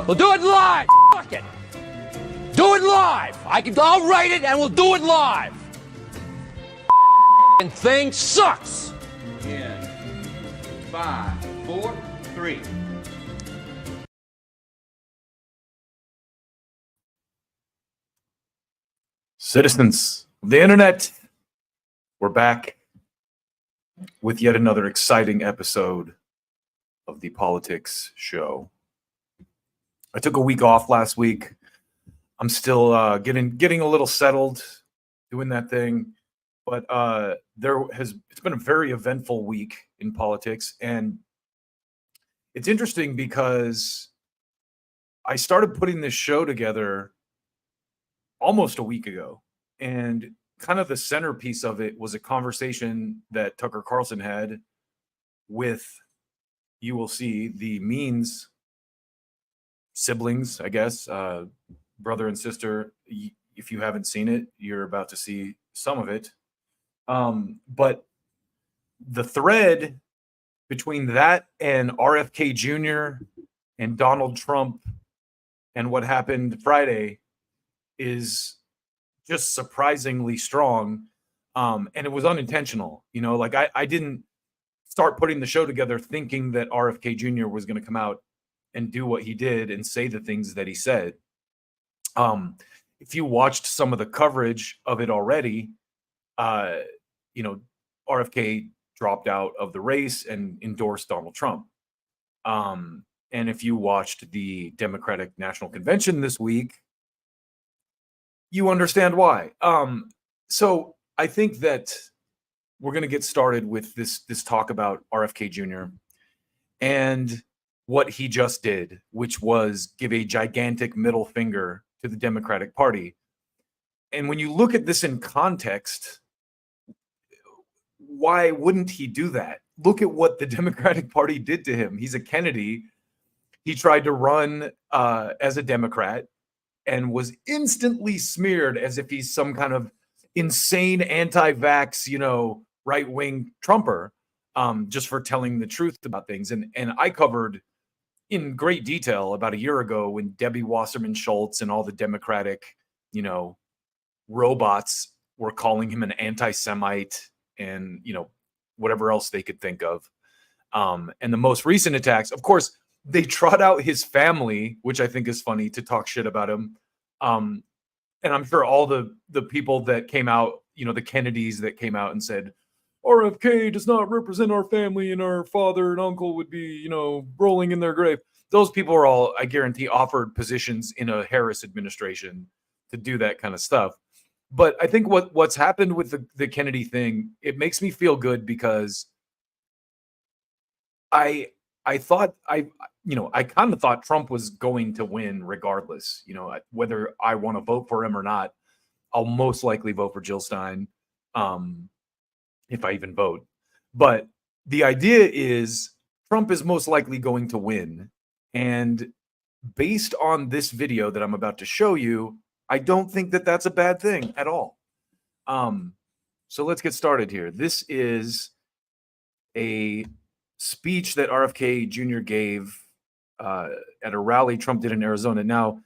We'll do it live. Fuck it. Do it live. I'll write it and we'll do it live. And thing sucks. In 5, 4, 3. Citizens of the internet, we're back with yet another exciting episode of the Politics Show. I took a week off last week. I'm still getting a little settled doing that thing, but it's been a very eventful week in politics, and it's interesting because I started putting this show together almost a week ago, and kind of the centerpiece of it was a conversation that Tucker Carlson had with, you will see, the Means siblings, I guess, brother and sister. If you haven't seen it, you're about to see some of it. But the thread between that and RFK Jr. and Donald Trump and what happened Friday is just surprisingly strong. And it was unintentional. You know, like I didn't start putting the show together thinking that RFK Jr. was going to come out and do what he did and say the things that he said. If you watched some of the coverage of it already, RFK dropped out of the race and endorsed Donald Trump. And if you watched the Democratic National Convention this week, you understand why. So I think that we're going to get started with this talk about RFK Jr. and what he just did, which was give a gigantic middle finger to the Democratic Party. And when you look at this in context, why wouldn't he do that? Look at what the Democratic Party did to him. He's a Kennedy. He tried to run as a Democrat and was instantly smeared as if he's some kind of insane anti-vax, right-wing Trumper, just for telling the truth about things. And I covered in great detail about a year ago when Debbie Wasserman Schultz and all the Democratic, robots were calling him an anti-Semite and, whatever else they could think of. And the most recent attacks, of course, they trot out his family, which I think is funny, to talk shit about him. And I'm sure all the people that came out, the Kennedys that came out and said, RFK does not represent our family and our father and uncle would be, rolling in their grave. Those people are all, I guarantee, offered positions in a Harris administration to do that kind of stuff. But I think what's happened with the Kennedy thing, it makes me feel good because I kind of thought Trump was going to win regardless. Whether I want to vote for him or not, I'll most likely vote for Jill Stein, if I even vote. But the idea is Trump is most likely going to win. And based on this video that I'm about to show you, I don't think that that's a bad thing at all. So let's get started here. This is a speech that RFK Jr. gave at a rally Trump did in Arizona. Now,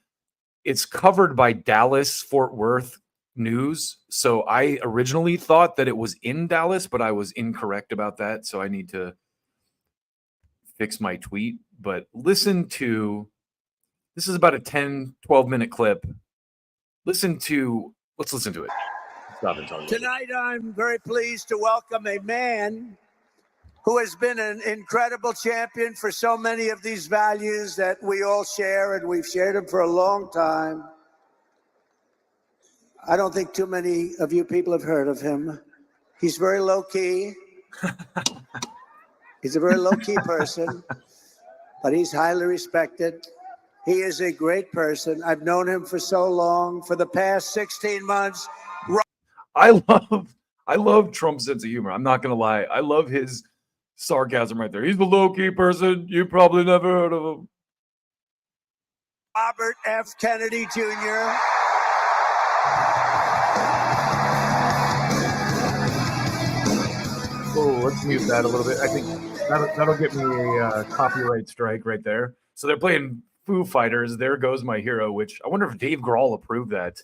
it's covered by Dallas Fort Worth News. So I originally thought that it was in Dallas, but I was incorrect about that. So I need to fix my tweet. But this is about a 10, 12-minute clip. Let's listen to it. Stop and talk. Tonight, I'm very pleased to welcome a man who has been an incredible champion for so many of these values that we all share, and we've shared them for a long time. I don't think too many of you people have heard of him. He's very low-key. He's a very low-key person, but he's highly respected. He is a great person. I've known him for so long. For the past 16 months. I love Trump's sense of humor. I'm not going to lie. I love his sarcasm right there. He's the low-key person. You probably never heard of him. Robert F. Kennedy Jr. Oh, let's mute that a little bit. I think that'll get me a copyright strike right there. So they're playing Foo Fighters, There Goes My Hero, which I wonder if Dave Grohl approved that.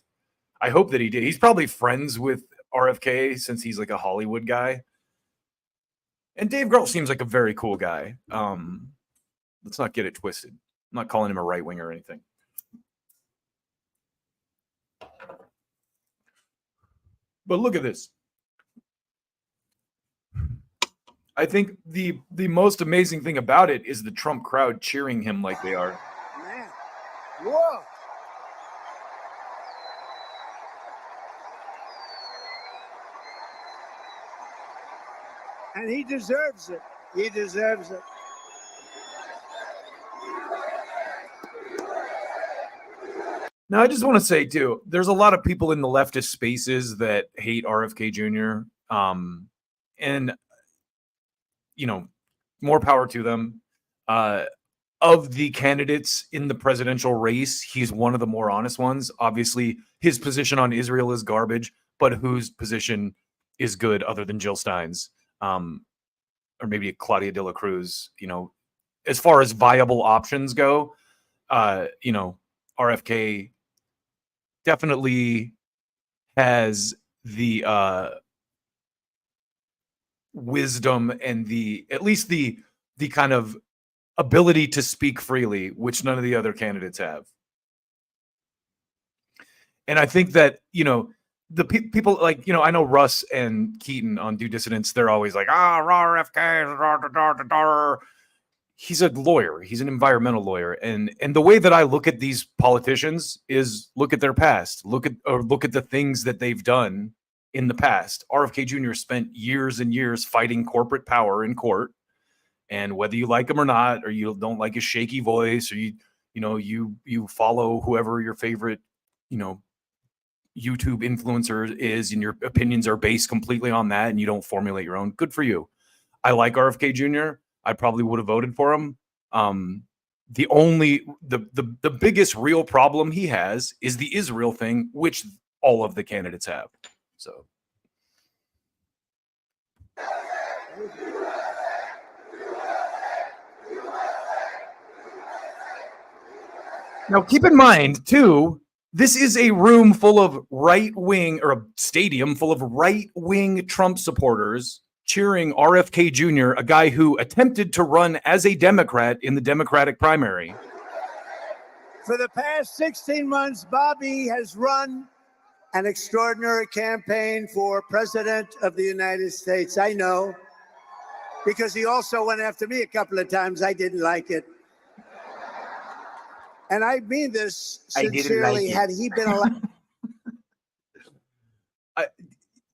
I hope that he did. He's probably friends with RFK since he's like a Hollywood guy. And Dave Grohl seems like a very cool guy. Let's not get it twisted. I'm not calling him a right winger or anything. But look at this. I think the most amazing thing about it is the Trump crowd cheering him like they are. Man. Whoa. And he deserves it. He deserves it. Now, I just want to say, too, there's a lot of people in the leftist spaces that hate RFK Jr. And, you know, more power to them. Of the candidates in the presidential race, he's one of the more honest ones. Obviously, his position on Israel is garbage, but whose position is good other than Jill Stein's? Or maybe Claudia de la Cruz, you know, as far as viable options go, you know, RFK definitely has the wisdom and at least the kind of ability to speak freely, which none of the other candidates have. And I think that, you know, the people like, you know, I know Russ and Keaton on Do Dissidents, they're always like, RFK. He's a lawyer. He's an environmental lawyer. And the way that I look at these politicians is look at their past, look at the things that they've done in the past. RFK Jr. spent years and years fighting corporate power in court. And whether you like him or not, or you don't like his shaky voice, or you follow whoever your favorite, you know, YouTube influencer is, and your opinions are based completely on that, and you don't formulate your own. Good for you. I like RFK Jr. I probably would have voted for him. The biggest real problem he has is the Israel thing, which all of the candidates have. So. Now, keep in mind, too, this is a room full of right-wing, or a stadium full of right-wing Trump supporters cheering RFK Jr., a guy who attempted to run as a Democrat in the Democratic primary. For the past 16 months, Bobby has run an extraordinary campaign for President of the United States. I know, because he also went after me a couple of times. I didn't like it. And I mean this sincerely. Had he been allowed,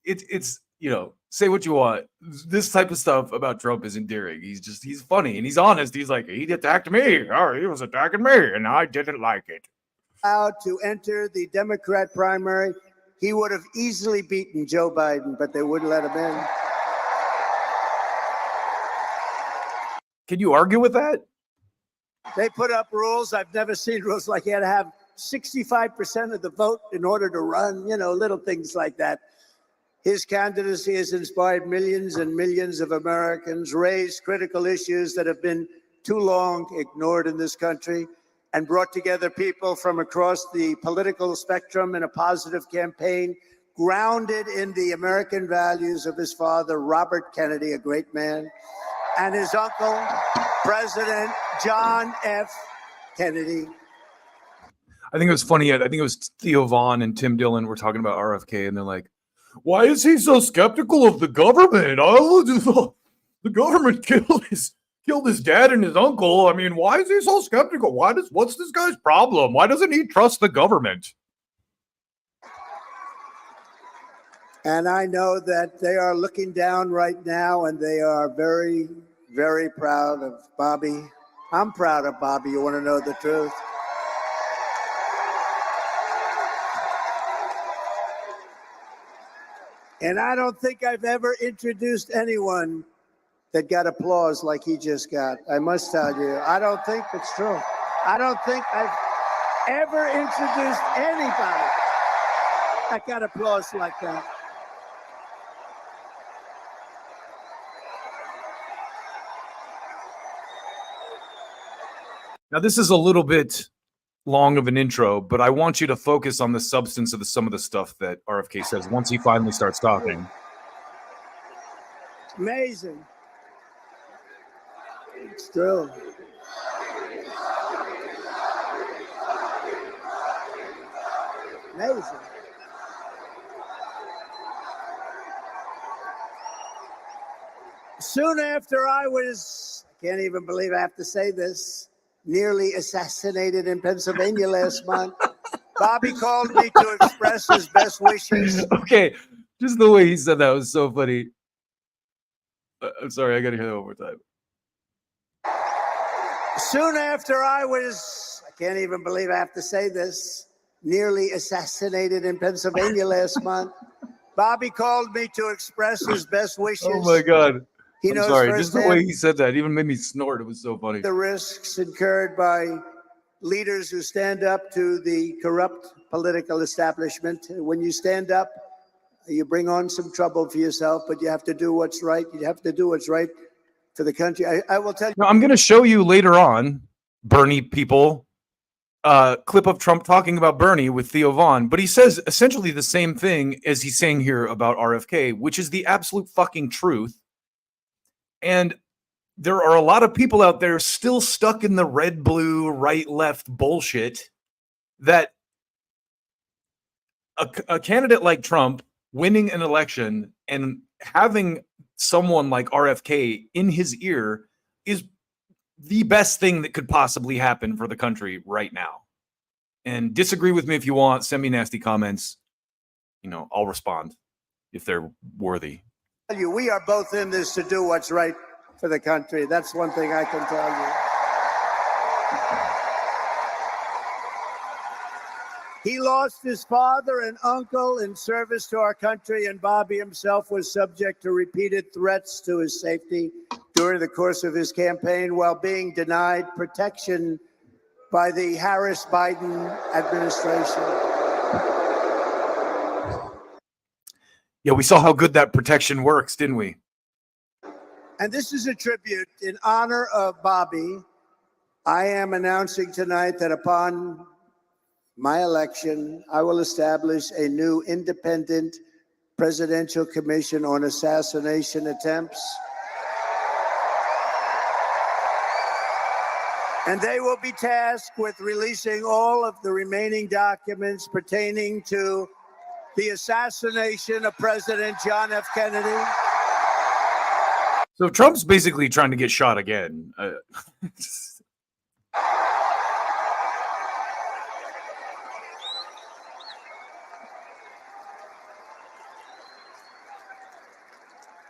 it's you know, say what you want. This type of stuff about Trump is endearing. He's funny and he's honest. He's like, he attacked me, or he was attacking me, and I didn't like it. To enter the Democrat primary, he would have easily beaten Joe Biden, but they wouldn't let him in. Can you argue with that? They put up rules. I've never seen rules like you had to have 65% of the vote in order to run, you know, little things like that. His candidacy has inspired millions and millions of Americans, raised critical issues that have been too long ignored in this country, and brought together people from across the political spectrum in a positive campaign grounded in the American values of his father, Robert Kennedy, a great man, and his uncle, President John F. Kennedy. I think it was funny. I think it was Theo Vaughn and Tim Dillon were talking about RFK, and they're like, why is he so skeptical of the government? Oh, the government killed his dad and his uncle. I mean, why is he so skeptical? What's this guy's problem? Why doesn't he trust the government? And I know that they are looking down right now, and they are very, very proud of Bobby. I'm proud of Bobby. You want to know the truth? And I don't think I've ever introduced anyone that got applause like he just got. I must tell you, I don't think it's true. I don't think I've ever introduced anybody that got applause like that. Now, this is a little bit long of an intro, but I want you to focus on the substance of some of the stuff that RFK says once he finally starts talking. Amazing. It's true. Amazing. Soon after I can't even believe I have to say this, nearly assassinated in Pennsylvania last month, Bobby called me to express his best wishes. Okay, just the way he said that was so funny. I'm sorry, I got to hear that one more time. Soon after I can't even believe I have to say this, nearly assassinated in Pennsylvania last month, Bobby called me to express his best wishes. Oh my God. He I'm knows sorry, just the firsthand way he said that even made me snort. It was so funny. the risks incurred by leaders who stand up to the corrupt political establishment. When you stand up, you bring on some trouble for yourself, but you have to do what's right. You have to do what's right for the country. I will tell you. Now, I'm going to show you later on, Bernie people, clip of Trump talking about Bernie with Theo Vaughn, but he says essentially the same thing as he's saying here about RFK, which is the absolute fucking truth. And there are a lot of people out there still stuck in the red, blue, right, left bullshit that a candidate like Trump winning an election and having someone like RFK in his ear is the best thing that could possibly happen for the country right now. And disagree with me if you want, send me nasty comments. You know, I'll respond if they're worthy. We are both in this to do what's right for the country. That's one thing I can tell you. He lost his father and uncle in service to our country, and Bobby himself was subject to repeated threats to his safety during the course of his campaign while being denied protection by the Harris-Biden administration. Yeah, we saw how good that protection works, didn't we? And this is a tribute in honor of Bobby. I am announcing tonight that upon my election, I will establish a new independent presidential commission on assassination attempts. And they will be tasked with releasing all of the remaining documents pertaining to the assassination of President John F. Kennedy. So Trump's basically trying to get shot again.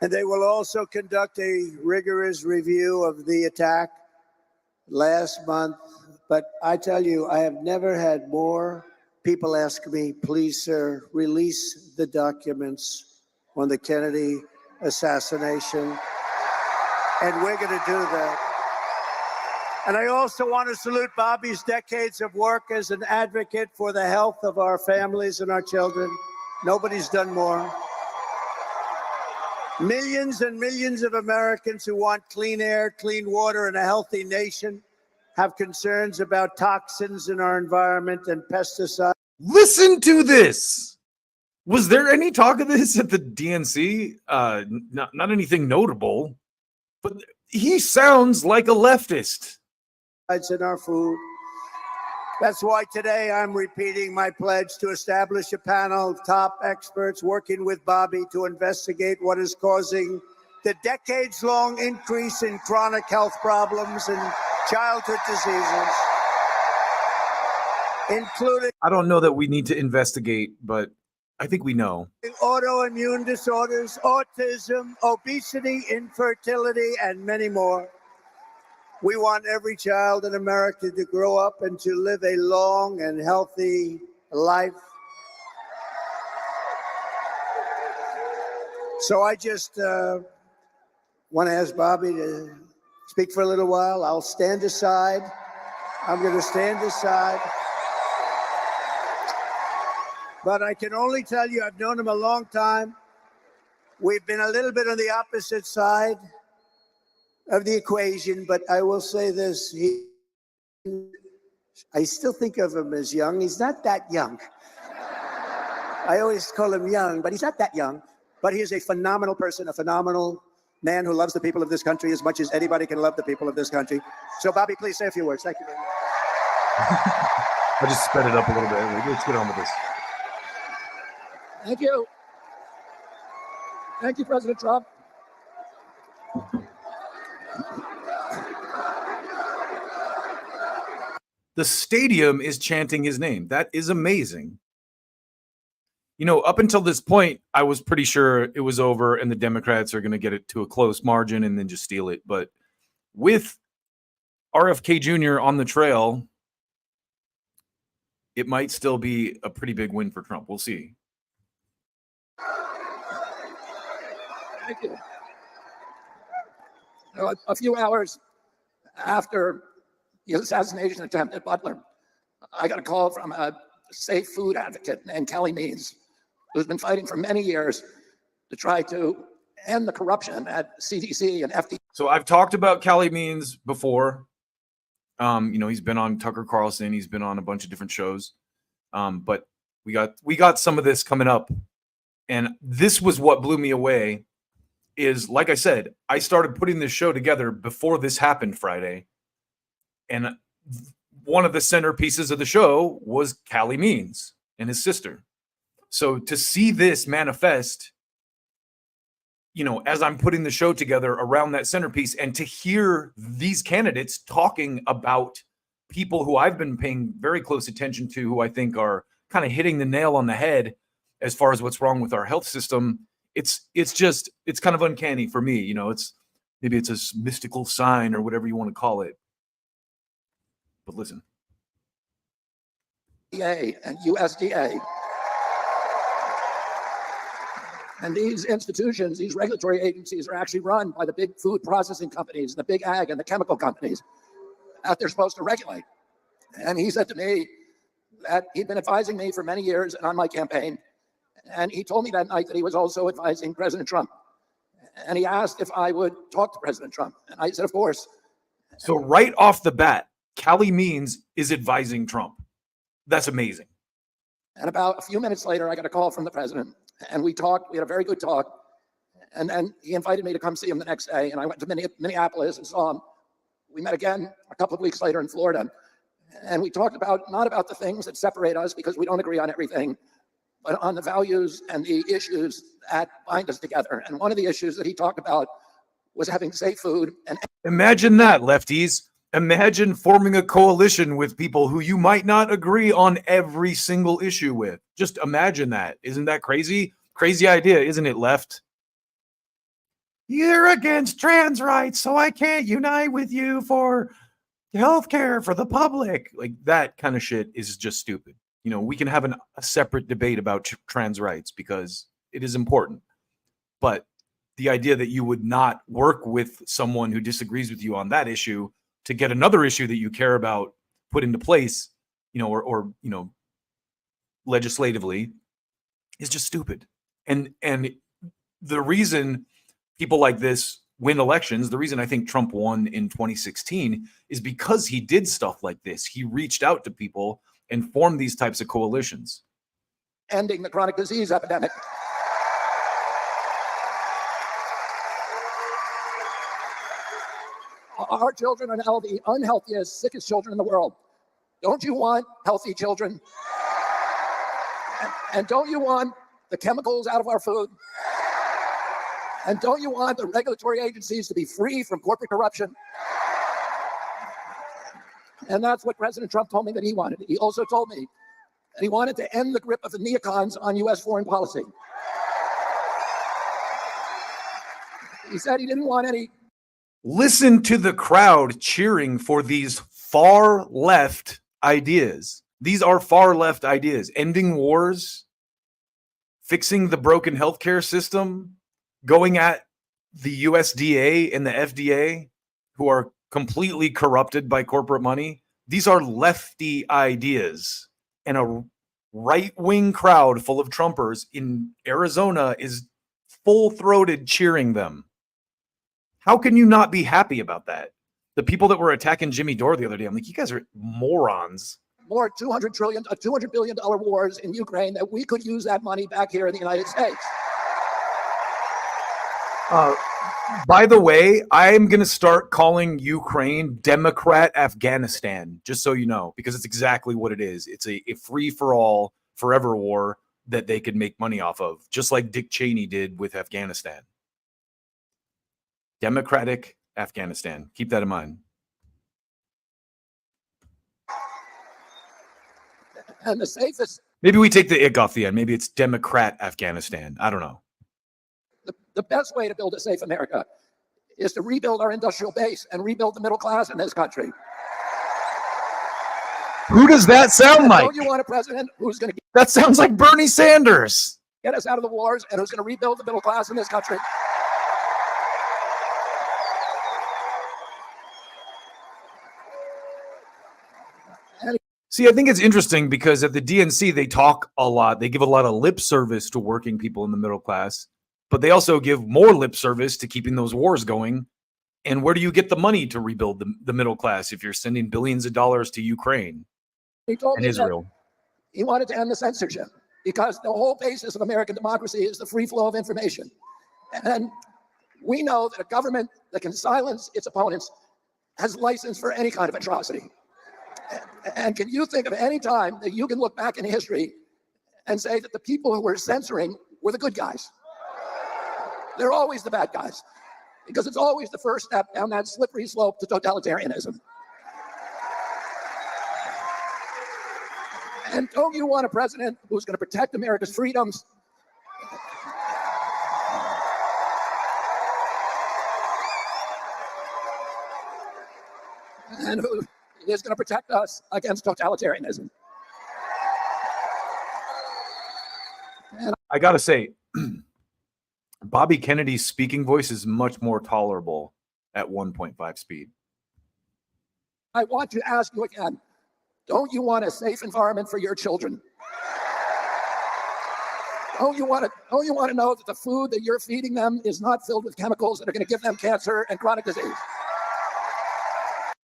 And they will also conduct a rigorous review of the attack last month. But I tell you, I have never had more people ask me, please, sir, release the documents on the Kennedy assassination. And we're going to do that. And I also want to salute Bobby's decades of work as an advocate for the health of our families and our children. Nobody's done more. Millions and millions of Americans who want clean air, clean water, and a healthy nation have concerns about toxins in our environment and pesticides. Listen to this. Was there any talk of this at the DNC? Not anything notable, but he sounds like a leftist. In our food. That's why today I'm repeating my pledge to establish a panel of top experts working with Bobby to investigate what is causing the decades-long increase in chronic health problems and childhood diseases, including I don't know that we need to investigate, but I think we know. autoimmune disorders, autism, obesity, infertility, and many more. We want every child in America to grow up and to live a long and healthy life. So I just want to ask Bobby to speak for a little while. I'll stand aside. I'm going to stand aside. But I can only tell you, I've known him a long time. We've been a little bit on the opposite side of the equation, but I will say this, he I still think of him as young. He's not that young. I always call him young, but he's not that young. But he is a phenomenal person, a phenomenal man who loves the people of this country as much as anybody can love the people of this country. So, Bobby, please say a few words. Thank you very much. I just sped it up a little bit. Let's get on with this. Thank you. Thank you, President Trump. The stadium is chanting his name. That is amazing. You know, up until this point, I was pretty sure it was over and the Democrats are going to get it to a close margin and then just steal it. But with RFK Jr. on the trail, it might still be a pretty big win for Trump. We'll see. Thank you. A few hours after the assassination attempt at Butler, I got a call from a safe food advocate named Kelly Means, who's been fighting for many years to try to end the corruption at CDC and FDA. So I've talked about Kelly Means before. You know, he's been on Tucker Carlson. He's been on a bunch of different shows. But we got some of this coming up. And this was what blew me away is, like I said, I started putting this show together before this happened Friday. And one of the centerpieces of the show was Callie Means and his sister. So to see this manifest, you know, as I'm putting the show together around that centerpiece, and to hear these candidates talking about people who I've been paying very close attention to, who I think are kind of hitting the nail on the head as far as what's wrong with our health system, it's kind of uncanny for me. You know, maybe it's a mystical sign or whatever you want to call it. But listen. FDA and USDA. And these institutions, these regulatory agencies are actually run by the big food processing companies, the big ag and the chemical companies that they're supposed to regulate. And he said to me that he'd been advising me for many years and on my campaign. And he told me that night that he was also advising President Trump. And he asked if I would talk to President Trump. And I said, of course. So right off the bat, Callie Means is advising Trump. That's amazing. And about a few minutes later, I got a call from the president. And we talked. We had a very good talk. And then he invited me to come see him the next day. And I went to Minneapolis and saw him. We met again a couple of weeks later in Florida. And we talked not about the things that separate us, because we don't agree on everything, but on the values and the issues that bind us together. And one of the issues that he talked about was having safe food. And imagine that, lefties. Imagine forming a coalition with people who you might not agree on every single issue with. Just imagine that. Isn't that crazy? Crazy idea, isn't it, left? You're against trans rights, so I can't unite with you for healthcare for the public. Like, that kind of shit is just stupid. You know, we can have a separate debate about trans rights because it is important. But the idea that you would not work with someone who disagrees with you on that issue to get another issue that you care about put into place, you know, or you know, legislatively, is just stupid. And the reason people like this win elections, the reason I think Trump won in 2016 is because he did stuff like this. He reached out to people and formed these types of coalitions. ending the chronic disease epidemic. Our children are now the unhealthiest, sickest children in the world. Don't you want healthy children? And don't you want the chemicals out of our food? And don't you want the regulatory agencies to be free from corporate corruption? And that's what President Trump told me that he wanted. He also told me that he wanted to end the grip of the neocons on U.S. foreign policy. He said he didn't want any. Listen to the crowd cheering for these far left ideas. These are far left ideas. Ending wars, fixing the broken healthcare system, going at the USDA and the FDA, who are completely corrupted by corporate money. These are lefty ideas. And a right-wing crowd full of Trumpers in Arizona is full-throated cheering them. How can you not be happy about that? The people that were attacking Jimmy Dore the other day, I'm like, you guys are morons. More $200 billion wars in Ukraine that we could use that money back here in the United States. By the way, I'm going to start calling Ukraine Democrat Afghanistan, just so you know, because it's exactly what it is. It's a free-for-all, forever war that they could make money off of, just like Dick Cheney did with Afghanistan. Democratic Afghanistan. Keep that in mind. And the safest, Maybe we take the ick off the end. Maybe it's Democrat Afghanistan. I don't know. the best way to build a safe America is to rebuild our industrial base and rebuild the middle class in this country. Who does that sound And like? don't you want a president who's going to That sounds like Bernie Sanders. get us out of the wars and who's going to rebuild the middle class in this country? See, I think it's interesting because at the DNC, they talk a lot. They give a lot of lip service to working people in the middle class, but they also give more lip service to keeping those wars going. And where do you get the money to rebuild the middle class if you're sending billions of dollars to Ukraine He told and me Israel? that he wanted to end the censorship because the whole basis of American democracy is the free flow of information. And we know that a government that can silence its opponents has license for any kind of atrocity. And can you think of any time that you can look back in history and say that the people who were censoring were the good guys? They're always the bad guys, because it's always the first step down that slippery slope to totalitarianism. And don't you want a president who's going to protect America's freedoms? And who is going to protect us against totalitarianism? I got to say, Bobby Kennedy's speaking voice is much more tolerable at 1.5 speed. I want to ask you again, don't you want a safe environment for your children? Don't you want to know that the food that you're feeding them is not filled with chemicals that are going to give them cancer and chronic disease?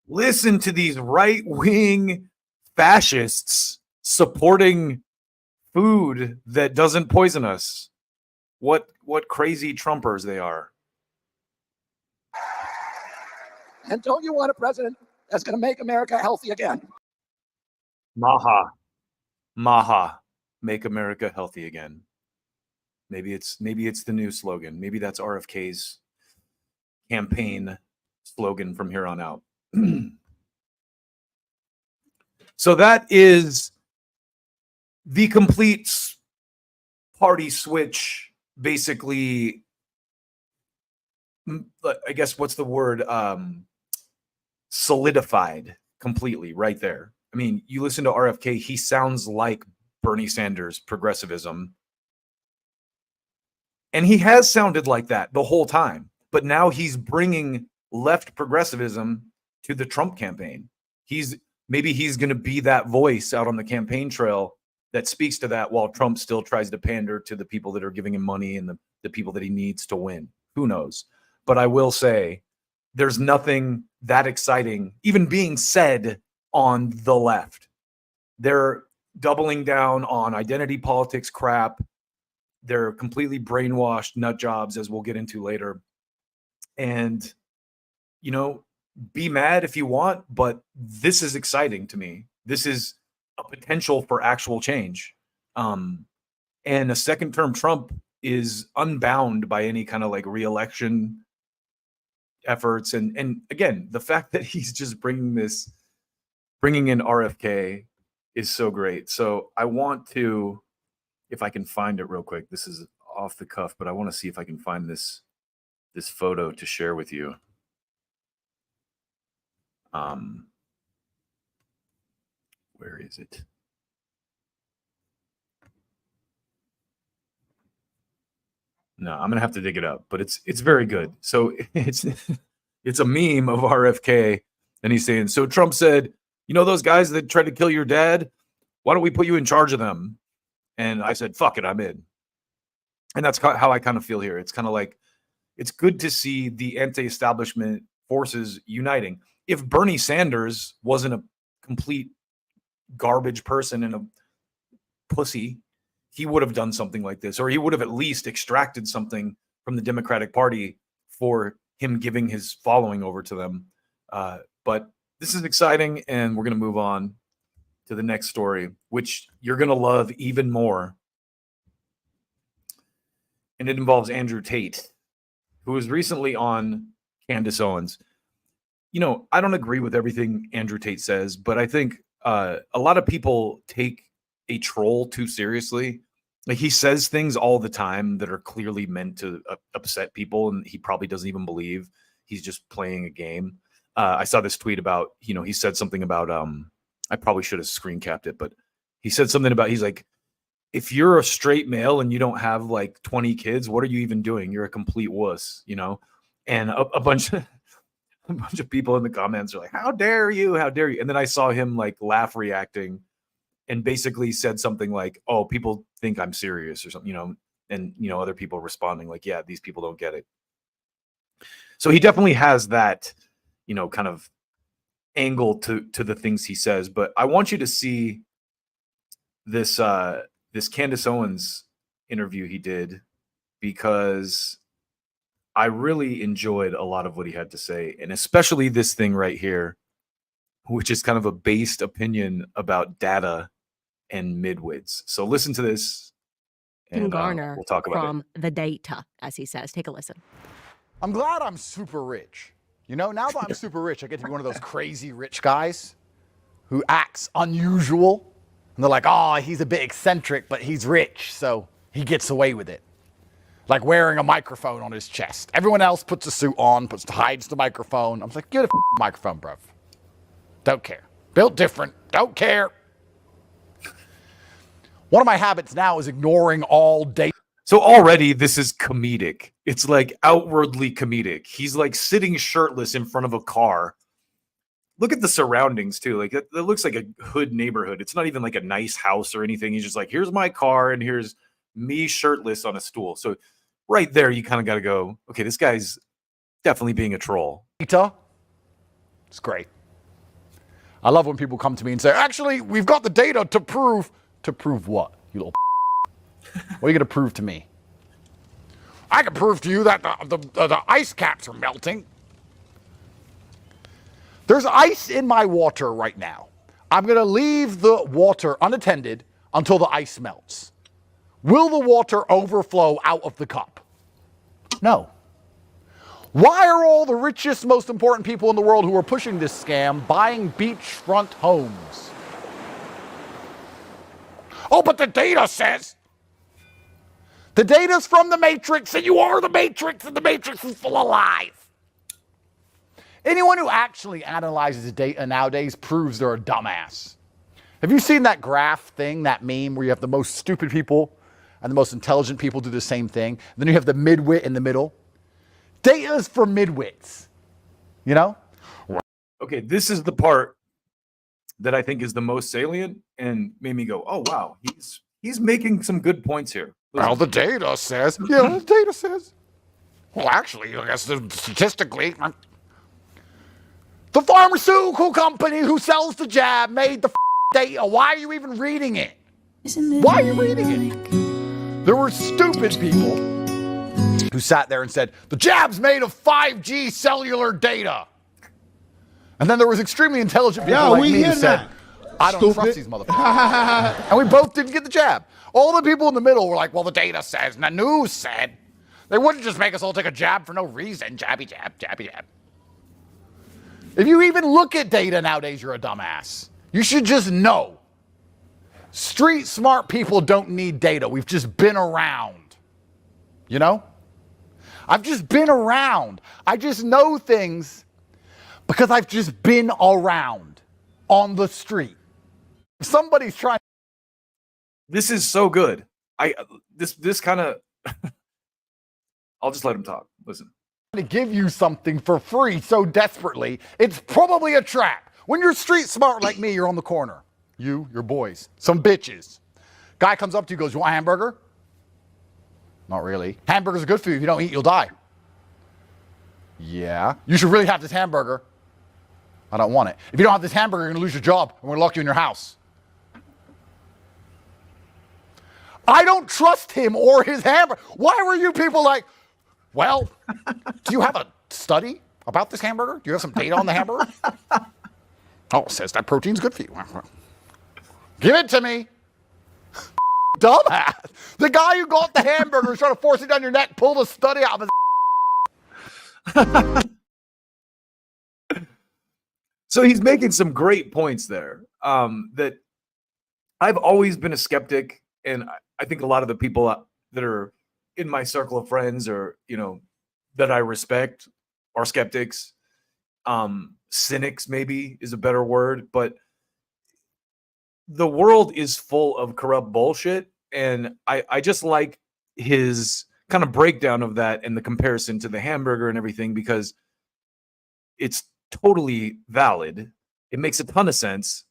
Listen to these right-wing fascists supporting food that doesn't poison us. What crazy Trumpers they are. And don't you want a president that's going to make America healthy again? Maha. Maha. Make America healthy again. Maybe it's the new slogan. Maybe that's RFK's campaign slogan from here on out. So that is the complete party switch, basically. I guess what's the word? Solidified completely right there. I mean, you listen to RFK, he sounds like Bernie Sanders progressivism. And he has sounded like that the whole time. But now he's bringing left progressivism to the Trump campaign. Maybe he's going to be that voice out on the campaign trail that speaks to that, while Trump still tries to pander to the people that are giving him money and the people that he needs to win. Who knows? But I will say there's nothing that exciting even being said on the left. They're doubling down on identity politics crap. They're completely brainwashed nut jobs, as we'll get into later. And, be mad if you want, but this is exciting to me. This is a potential for actual change. And a second term Trump is unbound by any kind of like re-election efforts. And again, the fact that he's just bringing in RFK is so great. So I want to, if I can find it real quick, this is off the cuff, but I want to see if I can find this photo to share with you. Where is it? No, I'm gonna have to dig it up, but it's very good. So it's a meme of RFK, and he's saying, so Trump said, those guys that tried to kill your dad, why don't we put you in charge of them? And I said, fuck it, I'm in. And that's how I kind of feel here. It's kind of like, it's good to see the anti-establishment forces uniting. if Bernie Sanders wasn't a complete garbage person and a pussy, he would have done something like this, or he would have at least extracted something from the Democratic Party for him giving his following over to them. But this is exciting, and we're going to move on to the next story, which you're going to love even more. And it involves Andrew Tate, who was recently on Candace Owens. You know, I don't agree with everything Andrew Tate says, but I think a lot of people take a troll too seriously. Like, he says things all the time that are clearly meant to upset people, and he probably doesn't even believe he's just playing a game. I saw this tweet about, you know, he said something about, I probably should have screen capped it, but he said something about, he's like, if you're a straight male and you don't have like 20 kids, what are you even doing? You're a complete wuss, you know? And a bunch of people in the comments are like, how dare you? How dare you? And then I saw him like laugh reacting and basically said something like, oh, people think I'm serious or something, you know, and, you know, other people responding like, yeah, these people don't get it. So he definitely has that, you know, kind of angle to the things he says. But I want you to see this, this Candace Owens interview he did, because I really enjoyed a lot of what he had to say, and especially this thing right here, which is kind of a based opinion about data and midwits. So listen to this, and Garner we'll talk about from the data, as he says. Take a listen. I'm glad I'm super rich. You know, now that I'm super rich, I get to be one of those crazy rich guys who acts unusual. And they're like, oh, he's a bit eccentric, but he's rich, so he gets away with it. Like wearing a microphone on his chest. Everyone else puts a suit on, hides the microphone. I'm like, get a microphone, bruv. Don't care. Built different. Don't care. One of my habits now is ignoring all data. So already this is comedic. It's like outwardly comedic. He's like sitting shirtless in front of a car. Look at the surroundings too. Like it looks like a hood neighborhood. It's not even like a nice house or anything. He's just like, here's my car and here's me shirtless on a stool. So right there, you kind of got to go, okay, this guy's definitely being a troll. Data. It's great. I love when people come to me and say, actually, we've got the data to prove what, you little What are you going to prove to me? I can prove to you that the ice caps are melting. There's ice in my water right now. I'm going to leave the water unattended until the ice melts. Will the water overflow out of the cup? No. Why are all the richest, most important people in the world who are pushing this scam buying beachfront homes? Oh, but the data says. The data's from the Matrix, and you are the Matrix, and the Matrix is full of lies. Anyone who actually analyzes data nowadays proves they're a dumbass. Have you seen that graph thing, that meme where you have the most stupid people and the most intelligent people do the same thing? Then you have the midwit in the middle. Data is for midwits, you know? Okay, this is the part that I think is the most salient and made me go, oh, wow, he's making some good points here. Listen. Well, the data says. Yeah, the data says. Well, actually, I guess statistically, the pharmaceutical company who sells the jab made the data. Why are you even reading it? Why are you reading it? There were stupid people who sat there and said, the jab's made of 5G cellular data. And then there was extremely intelligent people like me who said, I don't trust these motherfuckers. And we both didn't get the jab. All the people in the middle were like, well, the data says, and the news said. They wouldn't just make us all take a jab for no reason. Jabby jab, jabby jab. If you even look at data nowadays, you're a dumbass. You should just know. Street smart people don't need data. We've just been around. You know? I've just been around. I just know things because I've just been around on the street. If somebody's trying. This is so good. This kind of. I'll just let him talk. Listen. To give you something for free so desperately, it's probably a trap. When you're street smart like me, you're on the corner. You, your boys, some bitches. Guy comes up to you, goes, you want a hamburger? Not really. Hamburgers are good for you. If you don't eat, you'll die. Yeah. You should really have this hamburger. I don't want it. If you don't have this hamburger, you're going to lose your job. I'm going to lock you in your house. I don't trust him or his hamburger. Why were you people like, well, do you have a study about this hamburger? Do you have some data on the hamburger? Oh, it says that protein's good for you. Give it to me. Dumbass. The guy who got the hamburger is trying to force it down your neck, pulled a study out of his. So he's making some great points there. That I've always been a skeptic, and I think a lot of the people that are in my circle of friends, or that I respect, are skeptics. Cynics maybe is a better word, but the world is full of corrupt bullshit, and I just like his kind of breakdown of that and the comparison to the hamburger and everything, because it's totally valid. It makes a ton of sense.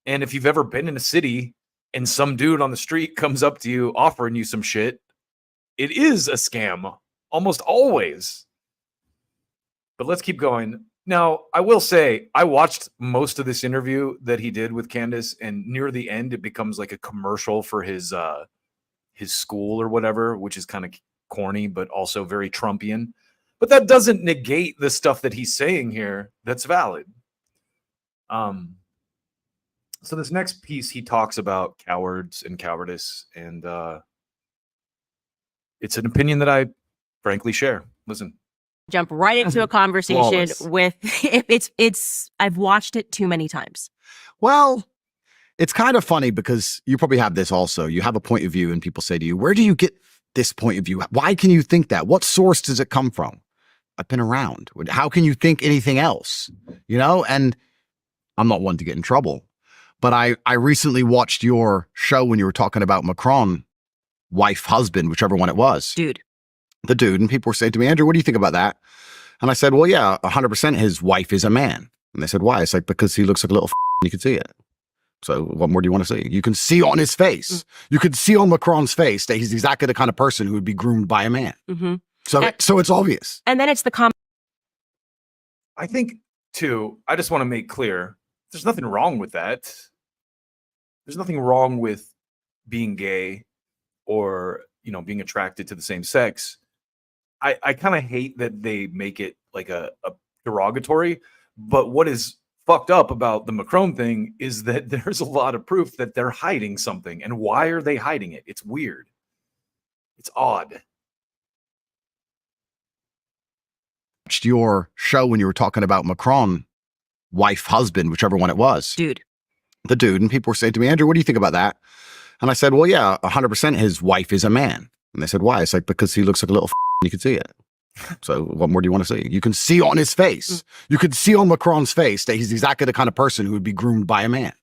And if you've ever been in a city and some dude on the street comes up to you offering you some shit, it is a scam almost always. But let's keep going. Now, I will say, I watched most of this interview that he did with Candace, and near the end, it becomes like a commercial for his school or whatever, which is kind of corny, but also very Trumpian. But that doesn't negate the stuff that he's saying here that's valid. So this next piece, he talks about cowards and cowardice, and it's an opinion that I frankly share. Listen. Jump right into a conversation Flawless. with it's I've watched it too many times. Well, it's kind of funny because you probably have this also. You have a point of view and people say to you, where do you get this point of view? Why can you think that? What source does it come from? I've been around. How can you think anything else? And I'm not one to get in trouble, but I recently watched your show when you were talking about Macron, wife, husband, whichever one it was. The dude, and people were saying to me, Andrew, what do you think about that? And I said, well, yeah, 100% his wife is a man. And they said, why? It's like, because he looks like a little you can see it. So what more do you want to see? You can see on his face. You could see on Macron's face that he's exactly the kind of person who would be groomed by a man. So it's obvious. And then it's the I think, too, I just want to make clear, there's nothing wrong with that. There's nothing wrong with being gay or, being attracted to the same sex. I kind of hate that they make it like a derogatory, but what is fucked up about the Macron thing is that there's a lot of proof that they're hiding something. And why are they hiding it? It's weird. It's odd. Watched your show when you were talking about Macron, wife, husband, whichever one it was. The dude, and people were saying to me, Andrew, what do you think about that? And I said, well, yeah, 100% his wife is a man. And they said, why? It's like, because he looks like a little you can see it. So what more do you want to see? You can see on his face. You could see on Macron's face that he's exactly the kind of person who would be groomed by a man.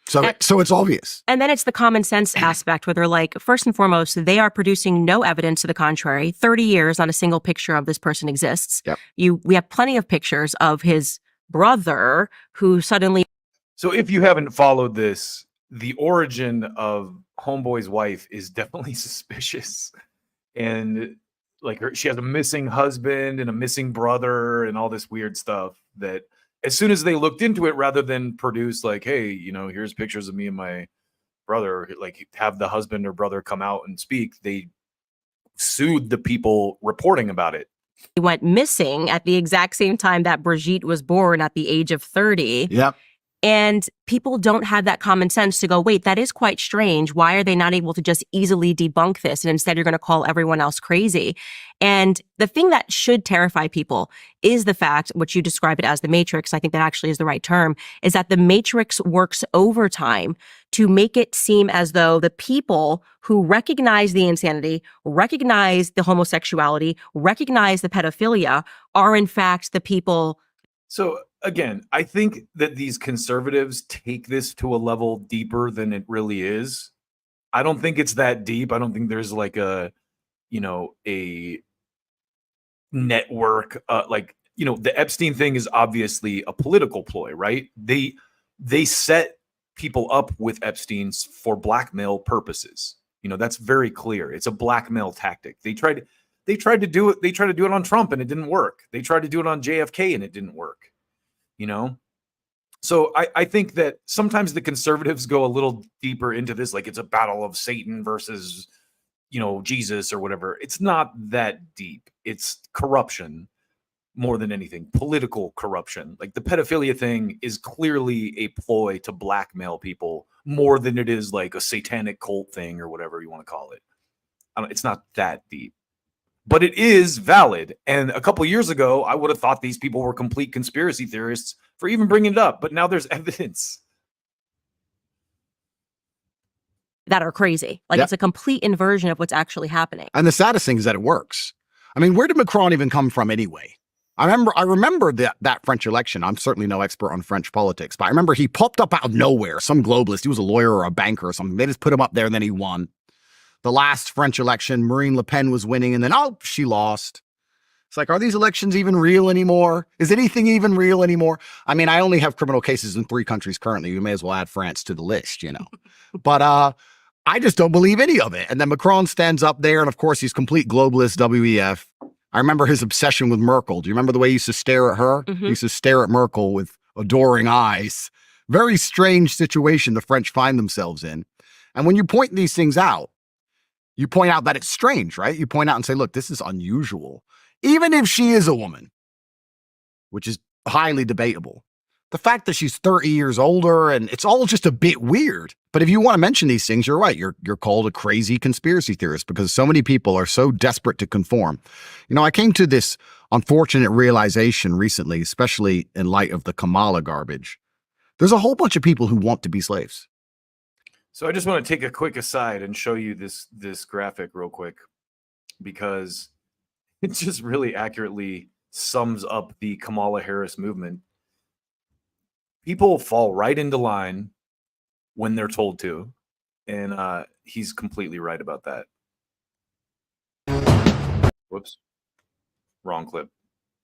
So it's obvious. And then it's the common sense aspect where they're like, first and foremost, they are producing no evidence to the contrary. 30 years not a single picture of this person exists. We have plenty of pictures of his brother who suddenly. So if you haven't followed this, the origin of Homeboy's wife is definitely suspicious. And she has a missing husband and a missing brother and all this weird stuff that as soon as they looked into it, rather than produce like, hey, here's pictures of me and my brother, like have the husband or brother come out and speak, they sued the people reporting about it. He went missing at the exact same time that Brigitte was born at the age of 30. And people don't have that common sense to go, wait, that is quite strange. Why are they not able to just easily debunk this? And instead, you're going to call everyone else crazy. And the thing that should terrify people is the fact, which you describe it as the Matrix, I think that actually is the right term, is that the Matrix works overtime to make it seem as though the people who recognize the insanity, recognize the homosexuality, recognize the pedophilia are in fact the people. So again, I think that these conservatives take this to a level deeper than it really is. I don't think it's that deep. I don't think there's like a network, the Epstein thing is obviously a political ploy, right? They set people up with Epstein's for blackmail purposes. That's very clear. It's a blackmail tactic. They tried to do it. They tried to do it on Trump and it didn't work. They tried to do it on JFK and it didn't work. So I think that sometimes the conservatives go a little deeper into this, like it's a battle of Satan versus, Jesus or whatever. It's not that deep. It's corruption more than anything, political corruption. Like the pedophilia thing is clearly a ploy to blackmail people more than it is like a satanic cult thing or whatever you want to call it. It's not that deep. But it is valid. And a couple years ago, I would have thought these people were complete conspiracy theorists for even bringing it up. But now there's evidence that are crazy. Like it's a complete inversion of what's actually happening. And the saddest thing is that it works. I mean, where did Macron even come from anyway? I remember that French election. I'm certainly no expert on French politics, but I remember he popped up out of nowhere. Some globalist, he was a lawyer or a banker or something. They just put him up there and then he won. The last French election, Marine Le Pen was winning, and then, she lost. It's like, are these elections even real anymore? Is anything even real anymore? I mean, I only have criminal cases in 3 countries currently. You may as well add France to the list, But I just don't believe any of it. And then Macron stands up there, and of course, he's complete globalist, WEF. I remember his obsession with Merkel. Do you remember the way he used to stare at her? Mm-hmm. He used to stare at Merkel with adoring eyes. Very strange situation the French find themselves in. And when you point these things out, you point out that it's strange, right? You point out and say, look, this is unusual. Even if she is a woman, which is highly debatable. The fact that she's 30 years older and it's all just a bit weird. But if you want to mention these things, you're right. You're called a crazy conspiracy theorist because so many people are so desperate to conform. I came to this unfortunate realization recently, especially in light of the Kamala garbage. There's a whole bunch of people who want to be slaves. So I just want to take a quick aside and show you this graphic real quick because it just really accurately sums up the Kamala Harris movement. People fall right into line when they're told to, and he's completely right about that. Whoops. Wrong clip.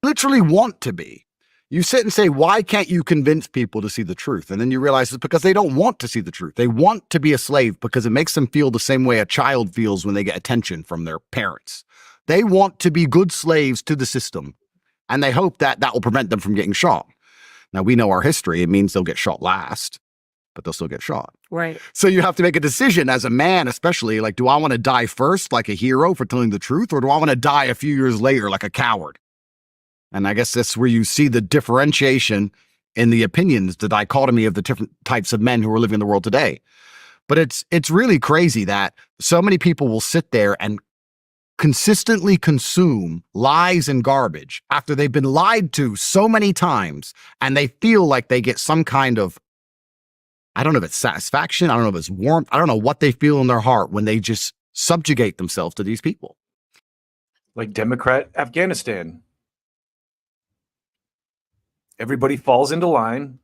Literally want to be. You sit and say, why can't you convince people to see the truth? And then you realize it's because they don't want to see the truth. They want to be a slave because it makes them feel the same way a child feels when they get attention from their parents. They want to be good slaves to the system, and they hope that will prevent them from getting shot. Now, we know our history. It means they'll get shot last, but they'll still get shot. Right. So you have to make a decision as a man, especially, like, do I want to die first like a hero for telling the truth, or do I want to die a few years later like a coward? And I guess that's where you see the differentiation in the opinions, the dichotomy of the different types of men who are living in the world today. But it's really crazy that so many people will sit there and consistently consume lies and garbage after they've been lied to so many times, and they feel like they get some kind of, I don't know if it's satisfaction, I don't know if it's warmth, I don't know what they feel in their heart when they just subjugate themselves to these people. Like Democrat Afghanistan. Everybody falls into line.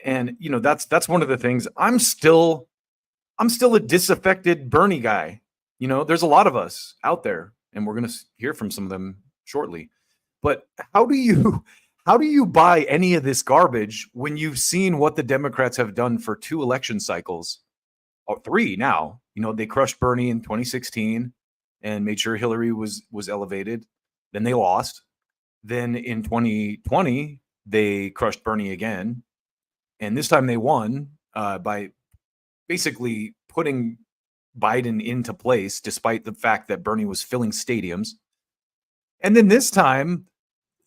And that's one of the things. I'm still a disaffected Bernie guy. There's a lot of us out there, and we're going to hear from some of them shortly. But how do you buy any of this garbage when you've seen what the Democrats have done for 2 election cycles, or 3 now? They crushed Bernie in 2016 and made sure Hillary was elevated. Then they lost. Then in 2020, they crushed Bernie again. And this time they won by basically putting Biden into place, despite the fact that Bernie was filling stadiums. And then this time,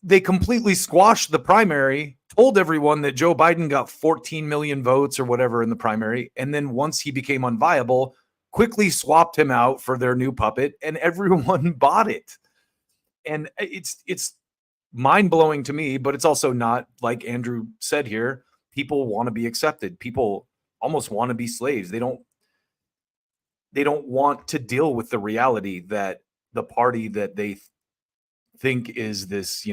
they completely squashed the primary, told everyone that Joe Biden got 14 million votes or whatever in the primary. And then once he became unviable, quickly swapped him out for their new puppet, and everyone bought it. And it's mind-blowing to me, but it's also not, like Andrew said here, people want to be accepted. People almost want to be slaves. They don't want to deal with the reality that the party that they think is this,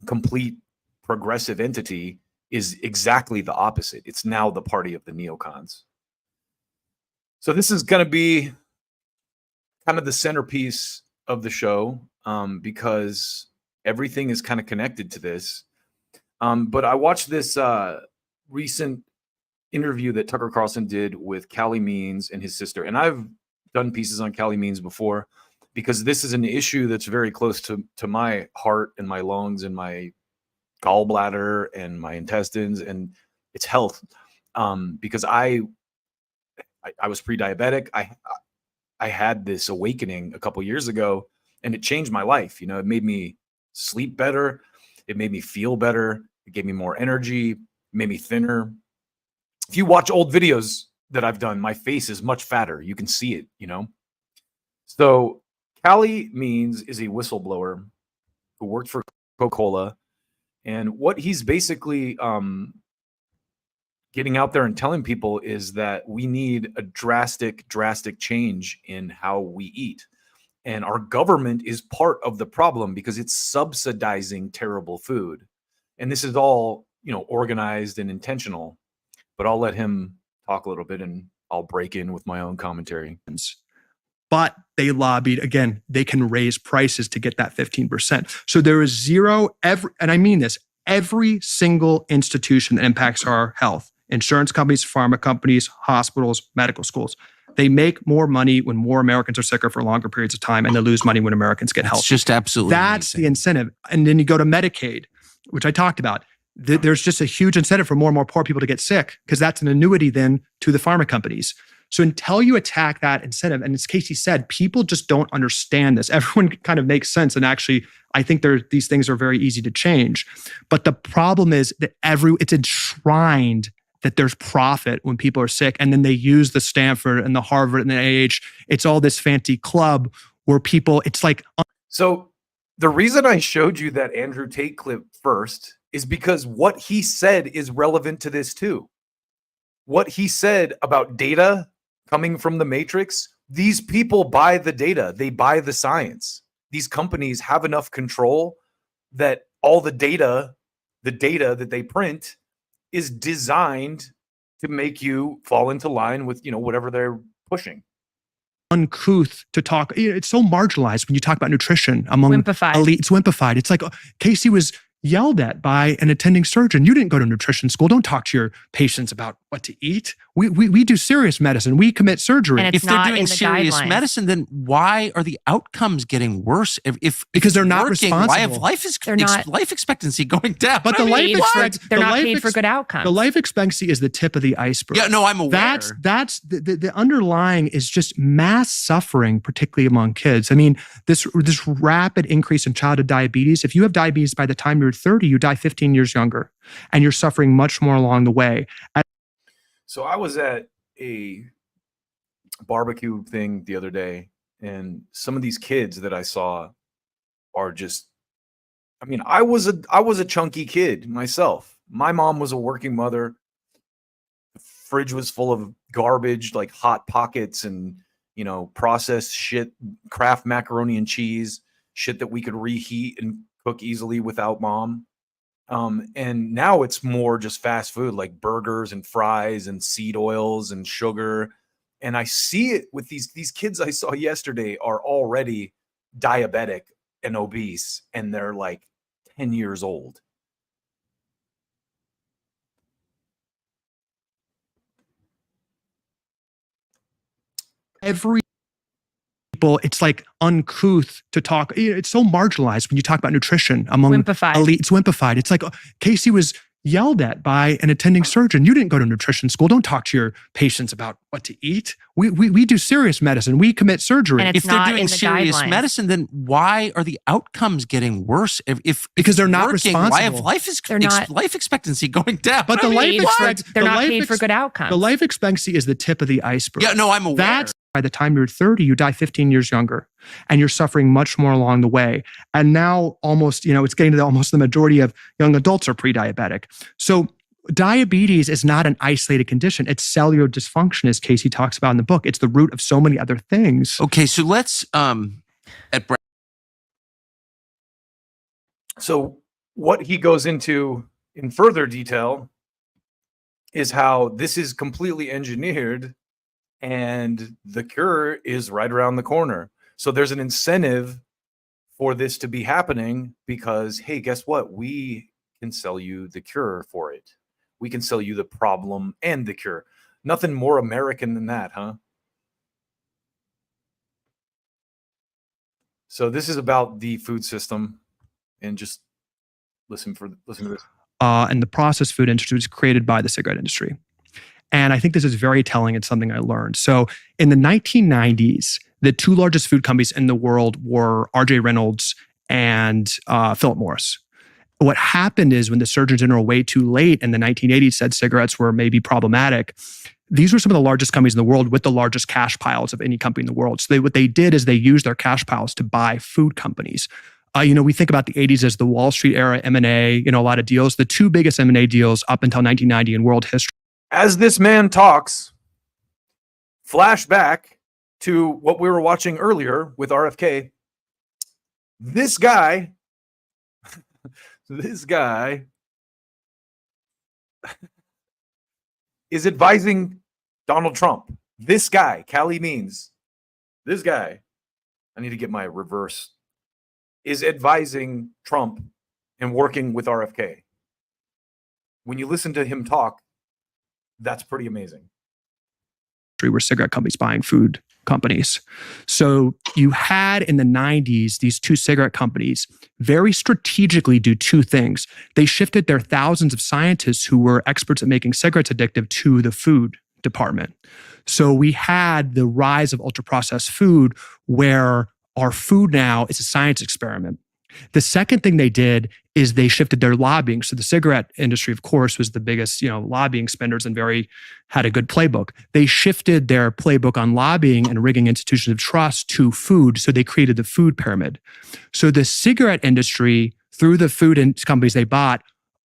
complete progressive entity is exactly the opposite. It's now the party of the neocons. So this is going to be kind of the centerpiece of the show, because everything is kind of connected to this. But I watched this recent interview that Tucker Carlson did with Callie Means and his sister. And I've done pieces on Callie Means before, because this is an issue that's very close to my heart and my lungs and my gallbladder and my intestines, and it's health. Because I was pre-diabetic. I had this awakening a couple years ago, and it changed my life. You know, it made me sleep better. It made me feel better. It gave me more energy, it made me thinner. If you watch old videos that I've done, my face is much fatter. You can see it, you know? So Callie Means is a whistleblower who worked for Coca-Cola. And what he's basically getting out there and telling people is that we need a drastic change in how we eat. And our government is part of the problem because it's subsidizing terrible food. And this is all, you know, organized and intentional. But I'll let him talk a little bit and I'll break in with my own commentary. But they lobbied, again, they can raise prices to get that 15%. So there is zero, and I mean this, every single institution that impacts our health, insurance companies, pharma companies, hospitals, medical schools, they make more money when more Americans are sicker for longer periods of time, and they lose money when Americans get healthy. It's just absolutely That's amazing. the incentive. And then you go to Medicaid, which I talked about. There's just a huge incentive for more and more poor people to get sick because that's an annuity then to the pharma companies. So until you attack that incentive, and as Casey said, people just don't understand this. Everyone kind of makes sense. And actually, I think these things are very easy to change. But the problem is that it's enshrined that there's profit when people are sick. And then they use the Stanford and the Harvard and the AH. It's all this fancy club where people, it's like. So the reason I showed you that Andrew Tate clip first is because what he said is relevant to this too. What he said about data coming from the Matrix, these people buy the data, they buy the science. These companies have enough control that all the data that they print is designed to make you fall into line with, you know, whatever they're pushing. Uncouth to talk. It's so marginalized when you talk about nutrition among Wimpified. elite. It's wimpified. It's like Casey was yelled at by an attending surgeon. You didn't go to nutrition school. Don't talk to your patients about what to eat. We do serious medicine. We commit surgery. And If they're not doing in the serious guidelines. medicine, then why are the outcomes getting worse? Because they're not working, why have responsible. life expectancy going down? But the life expectancy, they're not paid for good outcomes. The life expectancy is the tip of the iceberg. Yeah, no, I'm aware. That's the underlying is just mass suffering, particularly among kids. I mean, this rapid increase in childhood diabetes. If you have diabetes by the time you're 30, you die 15 years younger, and you're suffering much more along the way. So I was at a barbecue thing the other day, and some of these kids that I saw are just, I mean, I was a chunky kid myself. My mom was a working mother. The fridge was full of garbage, like Hot Pockets and, you know, processed shit, Kraft macaroni and cheese, shit that we could reheat and cook easily without mom. And now it's more just fast food, like burgers and fries and seed oils and sugar. And I see it with these kids I saw yesterday are already diabetic and obese, and they're like 10 years old. Every people, it's like uncouth to talk. It's so marginalized when you talk about nutrition among Wimpified. elite. It's wimpified. It's like Casey was yelled at by an attending surgeon. You didn't go to nutrition school. Don't talk to your patients about what to eat. We do serious medicine. We commit surgery. And it's If they're not doing in the serious guidelines. medicine, then why are the outcomes getting worse? Because they're not working, why have responsible. life expectancy going down? But the life expectancy, They're not paid for good outcomes. The life expectancy is the tip of the iceberg. Yeah, no, I'm aware. That's by the time you're 30, you die 15 years younger, and you're suffering much more along the way. And now almost, it's getting to almost the majority of young adults are pre-diabetic. So diabetes is not an isolated condition. It's cellular dysfunction, as Casey talks about in the book. It's the root of so many other things. Okay, so let's So what he goes into in further detail is how this is completely engineered and the cure is right around the corner. So there's an incentive for this to be happening because, hey, guess what? We can sell you the cure for it. We can sell you the problem and the cure. Nothing more American than that, huh? So this is about the food system and just Listen to this. And the processed food industry was created by the cigarette industry. And I think this is very telling. It's something I learned. So in the 1990s, the two largest food companies in the world were R.J. Reynolds and Philip Morris. What happened is when the Surgeon General way too late in the 1980s said cigarettes were maybe problematic, these were some of the largest companies in the world with the largest cash piles of any company in the world. So what they did is they used their cash piles to buy food companies. We think about the 80s as the Wall Street era M&A, a lot of deals. The two biggest M&A deals up until 1990 in world history. As this man talks, flashback to what we were watching earlier with RFK. This guy is advising Donald Trump. This guy, Callie Means, this guy, I need to get my reverse, is advising Trump and working with RFK. When you listen to him talk, that's pretty amazing. Were cigarette companies buying food companies. So you had in the 90s, these two cigarette companies very strategically do two things. They shifted their thousands of scientists who were experts at making cigarettes addictive to the food department. So we had the rise of ultra-processed food where our food now is a science experiment. The second thing they did is they shifted their lobbying. So the cigarette industry, of course, was the biggest, lobbying spenders and had a good playbook. They shifted their playbook on lobbying and rigging institutions of trust to food. So they created the food pyramid. So the cigarette industry, through the food companies they bought,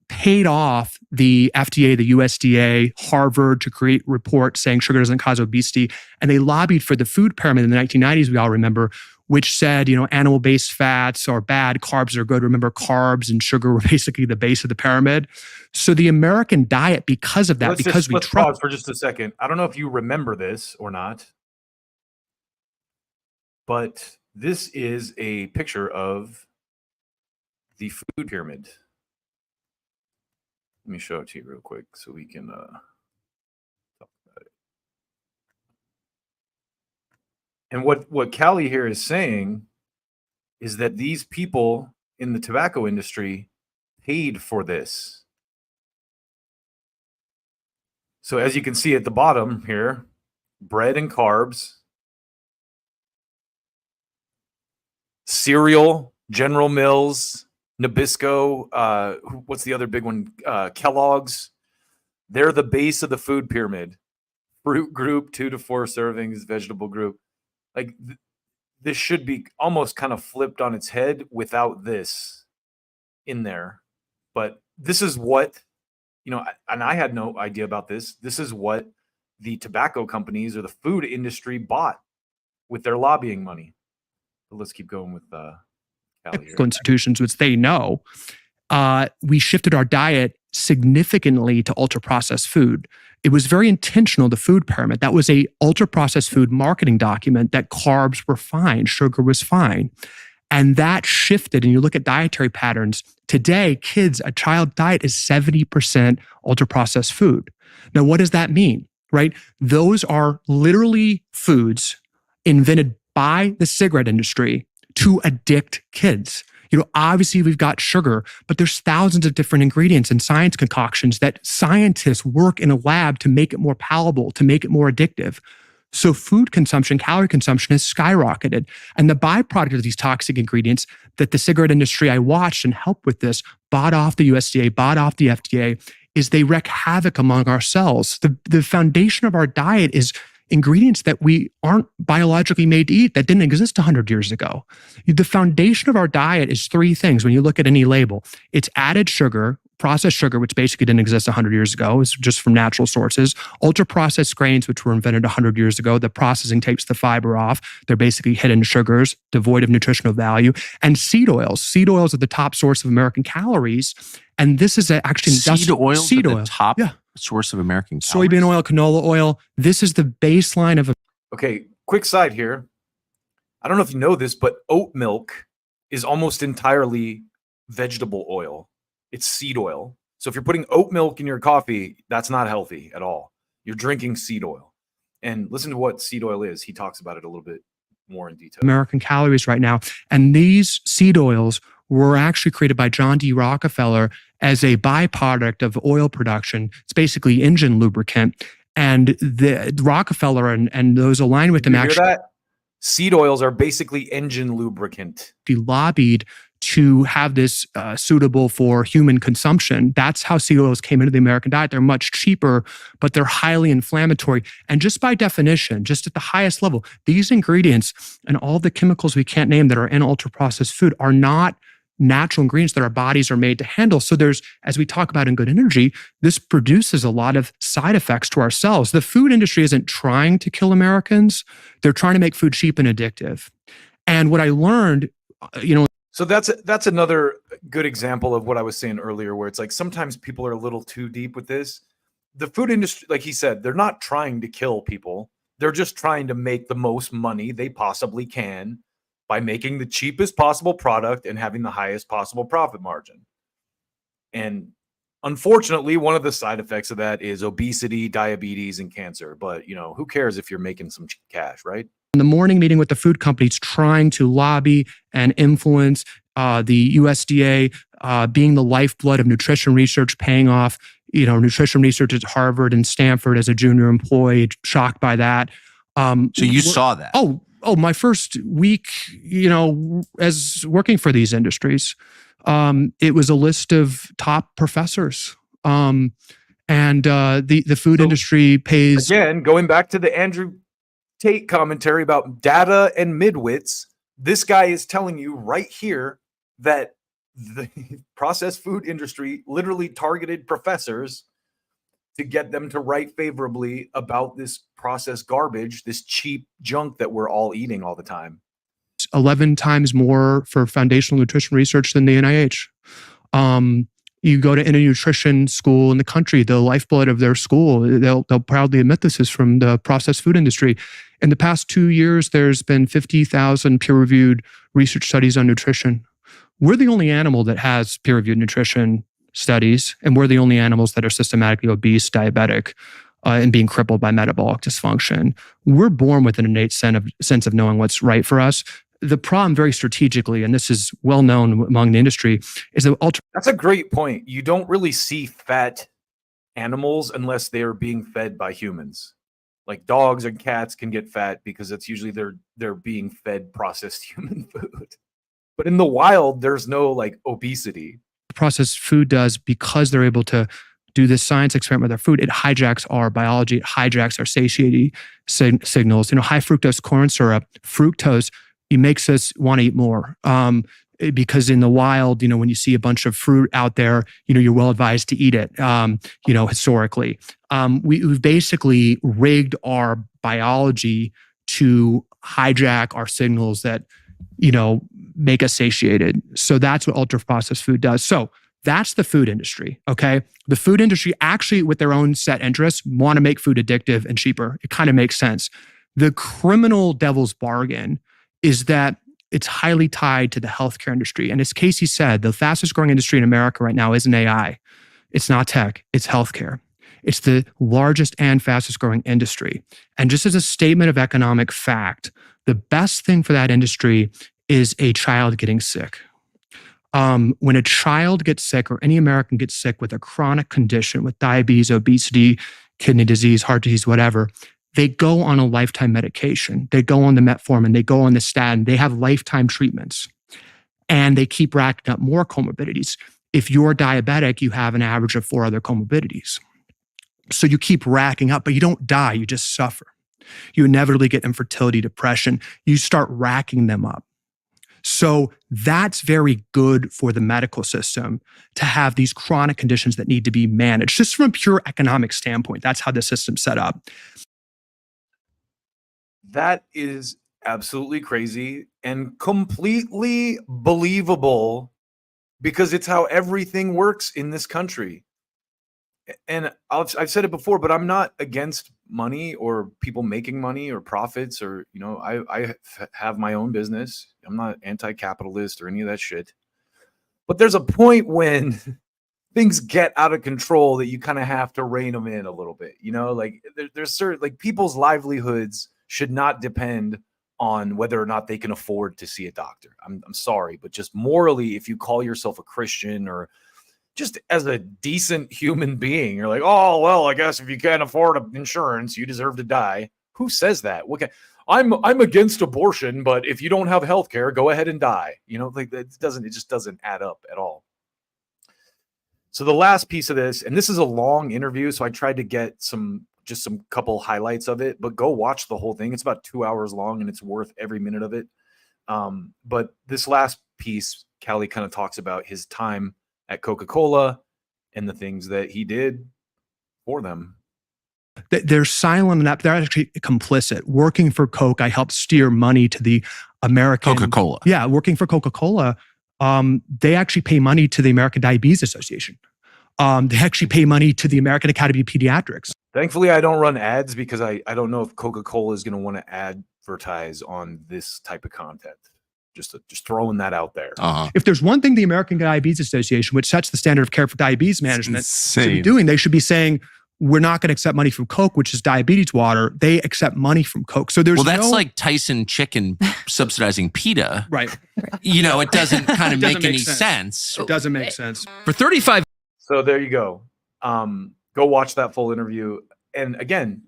paid off the FDA, the USDA, Harvard to create reports saying sugar doesn't cause obesity. And they lobbied for the food pyramid in the 1990s, we all remember, which said, animal-based fats are bad, carbs are good. Remember, carbs and sugar were basically the base of the pyramid. So the American diet, because of that, let's pause for just a second. I don't know if you remember this or not, but this is a picture of the food pyramid. Let me show it to you real quick so we can talk about it. And what Callie here is saying is that these people in the tobacco industry paid for this. So as you can see at the bottom here, bread and carbs, cereal, General Mills, Nabisco, what's the other big one? Kellogg's. They're the base of the food pyramid. Fruit group, 2 to 4 servings, vegetable group. Like this should be almost kind of flipped on its head without this in there. But this is what, and I had no idea about this. This is what the tobacco companies or the food industry bought with their lobbying money. But let's keep going with institutions, which they know. We shifted our diet significantly to ultra-processed food. It was very intentional, the food pyramid. That was a ultra-processed food marketing document that carbs were fine, sugar was fine. And that shifted, and you look at dietary patterns. Today, a child diet is 70% ultra-processed food. Now, what does that mean, right? Those are literally foods invented by the cigarette industry to addict kids. Obviously we've got sugar, but there's thousands of different ingredients and science concoctions that scientists work in a lab to make it more palatable, to make it more addictive. So food consumption, calorie consumption has skyrocketed. And the byproduct of these toxic ingredients that the cigarette industry I watched and helped with this, bought off the USDA, bought off the FDA, is they wreak havoc among our cells. The foundation of our diet is ingredients that we aren't biologically made to eat, that didn't exist 100 years ago. The foundation of our diet is 3 things when you look at any label. It's added sugar, processed sugar, which basically didn't exist 100 years ago. It's just from natural sources. Ultra-processed grains, which were invented 100 years ago. The processing takes the fiber off. They're basically hidden sugars, devoid of nutritional value. And seed oils. Seed oils are the top source of American calories. And this is actually seed oil. The top yeah. source of American calories. Soybean oil, canola oil. This is the baseline of. Okay, quick side here. I don't know if you know this, but oat milk is almost entirely vegetable oil. It's seed oil. So if you're putting oat milk in your coffee, that's not healthy at all. You're drinking seed oil. And listen to what seed oil is. He talks about it a little bit more in detail. American calories right now. And these seed oils were actually created by John D. Rockefeller as a byproduct of oil production. It's basically engine lubricant. And the Rockefeller and those aligned with him You hear actually that? Seed oils are basically engine lubricant. lobbied to have this suitable for human consumption. That's how seed oils came into the American diet. They're much cheaper, but they're highly inflammatory. And just by definition, just at the highest level, these ingredients and all the chemicals we can't name that are in ultra-processed food are not natural ingredients that our bodies are made to handle. So there's, as we talk about in Good Energy, this produces a lot of side effects to our cells. The food industry isn't trying to kill Americans. They're trying to make food cheap and addictive. And what I learned, So that's another good example of what I was saying earlier, where it's like sometimes people are a little too deep with this. The food industry, like he said, they're not trying to kill people. They're just trying to make the most money they possibly can by making the cheapest possible product and having the highest possible profit margin. And unfortunately, one of the side effects of that is obesity, diabetes, and cancer. But, who cares if you're making some cheap cash, right? in the morning meeting with the food companies trying to lobby and influence the USDA being the lifeblood of nutrition research, paying off, nutrition research at Harvard and Stanford as a junior employee, shocked by that. So you saw that? Oh, my first week, as working for these industries, it was a list of top professors. And the food industry pays. Again, going back to the Andrew Tate commentary about data and midwits, this guy is telling you right here that the processed food industry literally targeted professors to get them to write favorably about this processed garbage, this cheap junk that we're all eating all the time. 11 times more for foundational nutrition research than the NIH. You go to any nutrition school in the country, the lifeblood of their school, they'll proudly admit this is from the processed food industry. In the past 2 years, there's been 50,000 peer-reviewed research studies on nutrition. We're the only animal that has peer-reviewed nutrition studies, and we're the only animals that are systematically obese, diabetic, and being crippled by metabolic dysfunction. We're born with an innate sense of knowing what's right for us. The problem very strategically, and this is well known among the industry, is that That's a great point. You don't really see fat animals unless they're being fed by humans. Like dogs and cats can get fat because it's usually they're being fed processed human food. But in the wild, there's no like obesity. Processed food does, because they're able to do this science experiment with their food, it hijacks our biology, it hijacks our satiety signals. High fructose corn syrup, fructose, it makes us want to eat more. Because in the wild, when you see a bunch of fruit out there, you're well advised to eat it, historically. We've basically rigged our biology to hijack our signals that, make us satiated. So that's what ultra-processed food does. So that's the food industry, okay? The food industry actually, with their own set interests, want to make food addictive and cheaper. It kind of makes sense. The criminal devil's bargain is that it's highly tied to the healthcare industry. And as Casey said, the fastest growing industry in America right now isn't AI. It's not tech, it's healthcare. It's the largest and fastest growing industry. And just as a statement of economic fact, the best thing for that industry is a child getting sick. When a child gets sick, or any American gets sick with a chronic condition, with diabetes, obesity, kidney disease, heart disease, whatever, they go on a lifetime medication. They go on the metformin, they go on the statin, they have lifetime treatments, and they keep racking up more comorbidities. If you're diabetic, you have an average of 4 other comorbidities. So you keep racking up, but you don't die, you just suffer. You inevitably get infertility, depression. You start racking them up. So that's very good for the medical system to have these chronic conditions that need to be managed. Just from a pure economic standpoint, that's how the system's set up. That is absolutely crazy and completely believable because it's how everything works in this country. And I've said it before, but I'm not against money or people making money or profits or, I have my own business. I'm not anti-capitalist or any of that shit. But there's a point when things get out of control that you kind of have to rein them in a little bit. Like there's certain, like people's livelihoods should not depend on whether or not they can afford to see a doctor. I'm sorry, but just morally, if you call yourself a Christian or just as a decent human being, you're like, oh, well, I guess if you can't afford insurance, you deserve to die. Who says that? I'm against abortion, but if you don't have health care, go ahead and die. You know, like it just doesn't add up at all. So the last piece of this, and this is a long interview, so I tried to get some couple highlights of it, but go watch the whole thing. It's about 2 hours long and it's worth every minute of it. But this last piece, Callie kind of talks about his time at Coca-Cola and the things that he did for them. They're silent enough. They're actually complicit. Working for Coke, I helped steer money to the American Coca-Cola. Yeah, working for Coca-Cola, they actually pay money to the American Diabetes Association. They actually pay money to the American Academy of Pediatrics. Thankfully, I don't run ads because I don't know if Coca-Cola is going to want to advertise on this type of content. Just throwing that out there. If there's one thing the American Diabetes Association, which sets the standard of care for diabetes management, should be doing, they should be saying, we're not going to accept money from Coke, which is diabetes water. They accept money from Coke. So there's that's like Tyson Chicken subsidizing PETA. Right. You know, it doesn't kind of make any sense. It doesn't make sense. For 35. So there you go. Go watch that full interview. And again,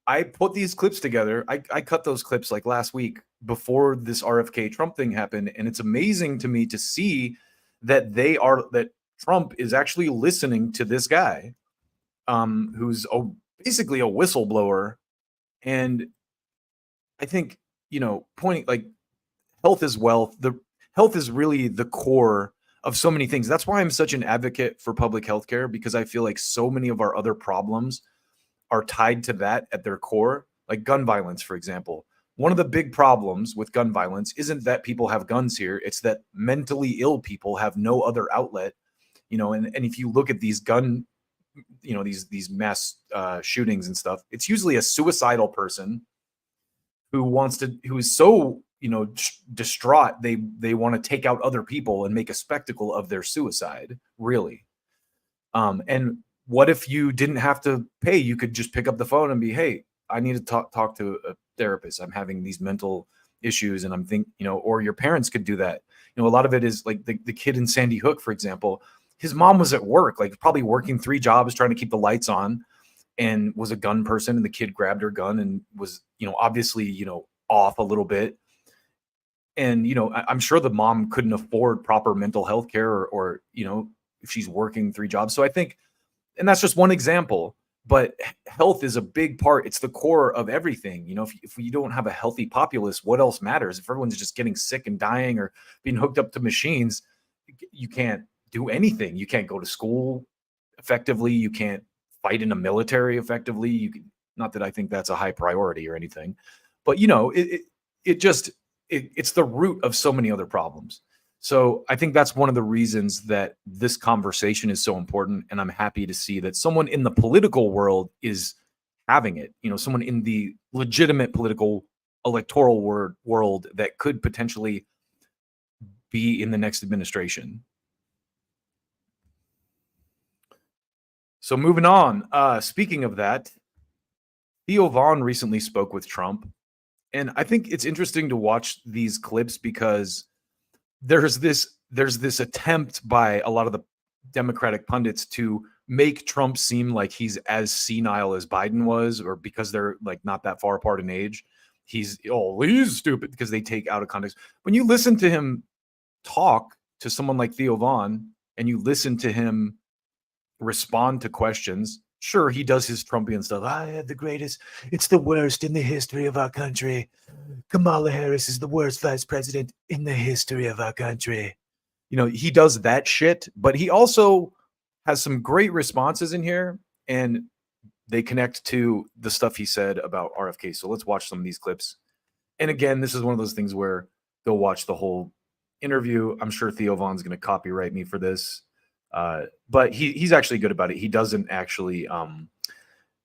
I put these clips together. I cut those clips like last week before this RFK Trump thing happened. And it's amazing to me to see that that Trump is actually listening to this guy. Who's basically a whistleblower. And I think, pointing like health is wealth. The health is really the core of so many things. That's why I'm such an advocate for public health care, because I feel like so many of our other problems are tied to that at their core, like gun violence, for example. One of the big problems with gun violence isn't that people have guns here. It's that mentally ill people have no other outlet, and if you look at these these mass shootings and stuff, it's usually a suicidal person who is so distraught they want to take out other people and make a spectacle of their suicide, really. And what if you didn't have to pay? You could just pick up the phone and be, hey, I need to talk to a therapist. I'm having these mental issues, and I'm or your parents could do that. A lot of it is like the kid in Sandy Hook, for example. His mom was at work, like probably working 3 jobs, trying to keep the lights on, and was a gun person. And the kid grabbed her gun and was, obviously, off a little bit. And, I'm sure the mom couldn't afford proper mental health care or, if she's working 3 jobs. So I think, and that's just one example, but health is a big part. It's the core of everything. If you don't have a healthy populace, what else matters? If everyone's just getting sick and dying or being hooked up to machines, you can't do anything. You can't go to school effectively. You can't fight in a military effectively. Not that I think that's a high priority or anything, but it's the root of so many other problems. So I think that's one of the reasons that this conversation is so important. And I'm happy to see that someone in the political world is having it, someone in the legitimate political electoral world that could potentially be in the next administration. So moving on, speaking of that, Theo Vaughn recently spoke with Trump. And I think it's interesting to watch these clips because there's this attempt by a lot of the Democratic pundits to make Trump seem like he's as senile as Biden was, or because they're like not that far apart in age, he's stupid because they take out of context. When you listen to him talk to someone like Theo Vaughn and you listen to him respond to questions, sure, he does his Trumpian stuff. I had the greatest. It's the worst in the history of our country. Kamala Harris is the worst vice president in the history of our country. He does that shit, but he also has some great responses in here, and they connect to the stuff he said about RFK. So let's watch some of these clips. And again, this is one of those things where go watch the whole interview. I'm sure Theo Vaughn's going to copyright me for this. But he's actually good about it. He doesn't actually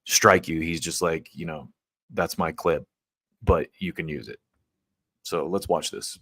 strike you. He's just like, that's my clip, but you can use it. So let's watch this.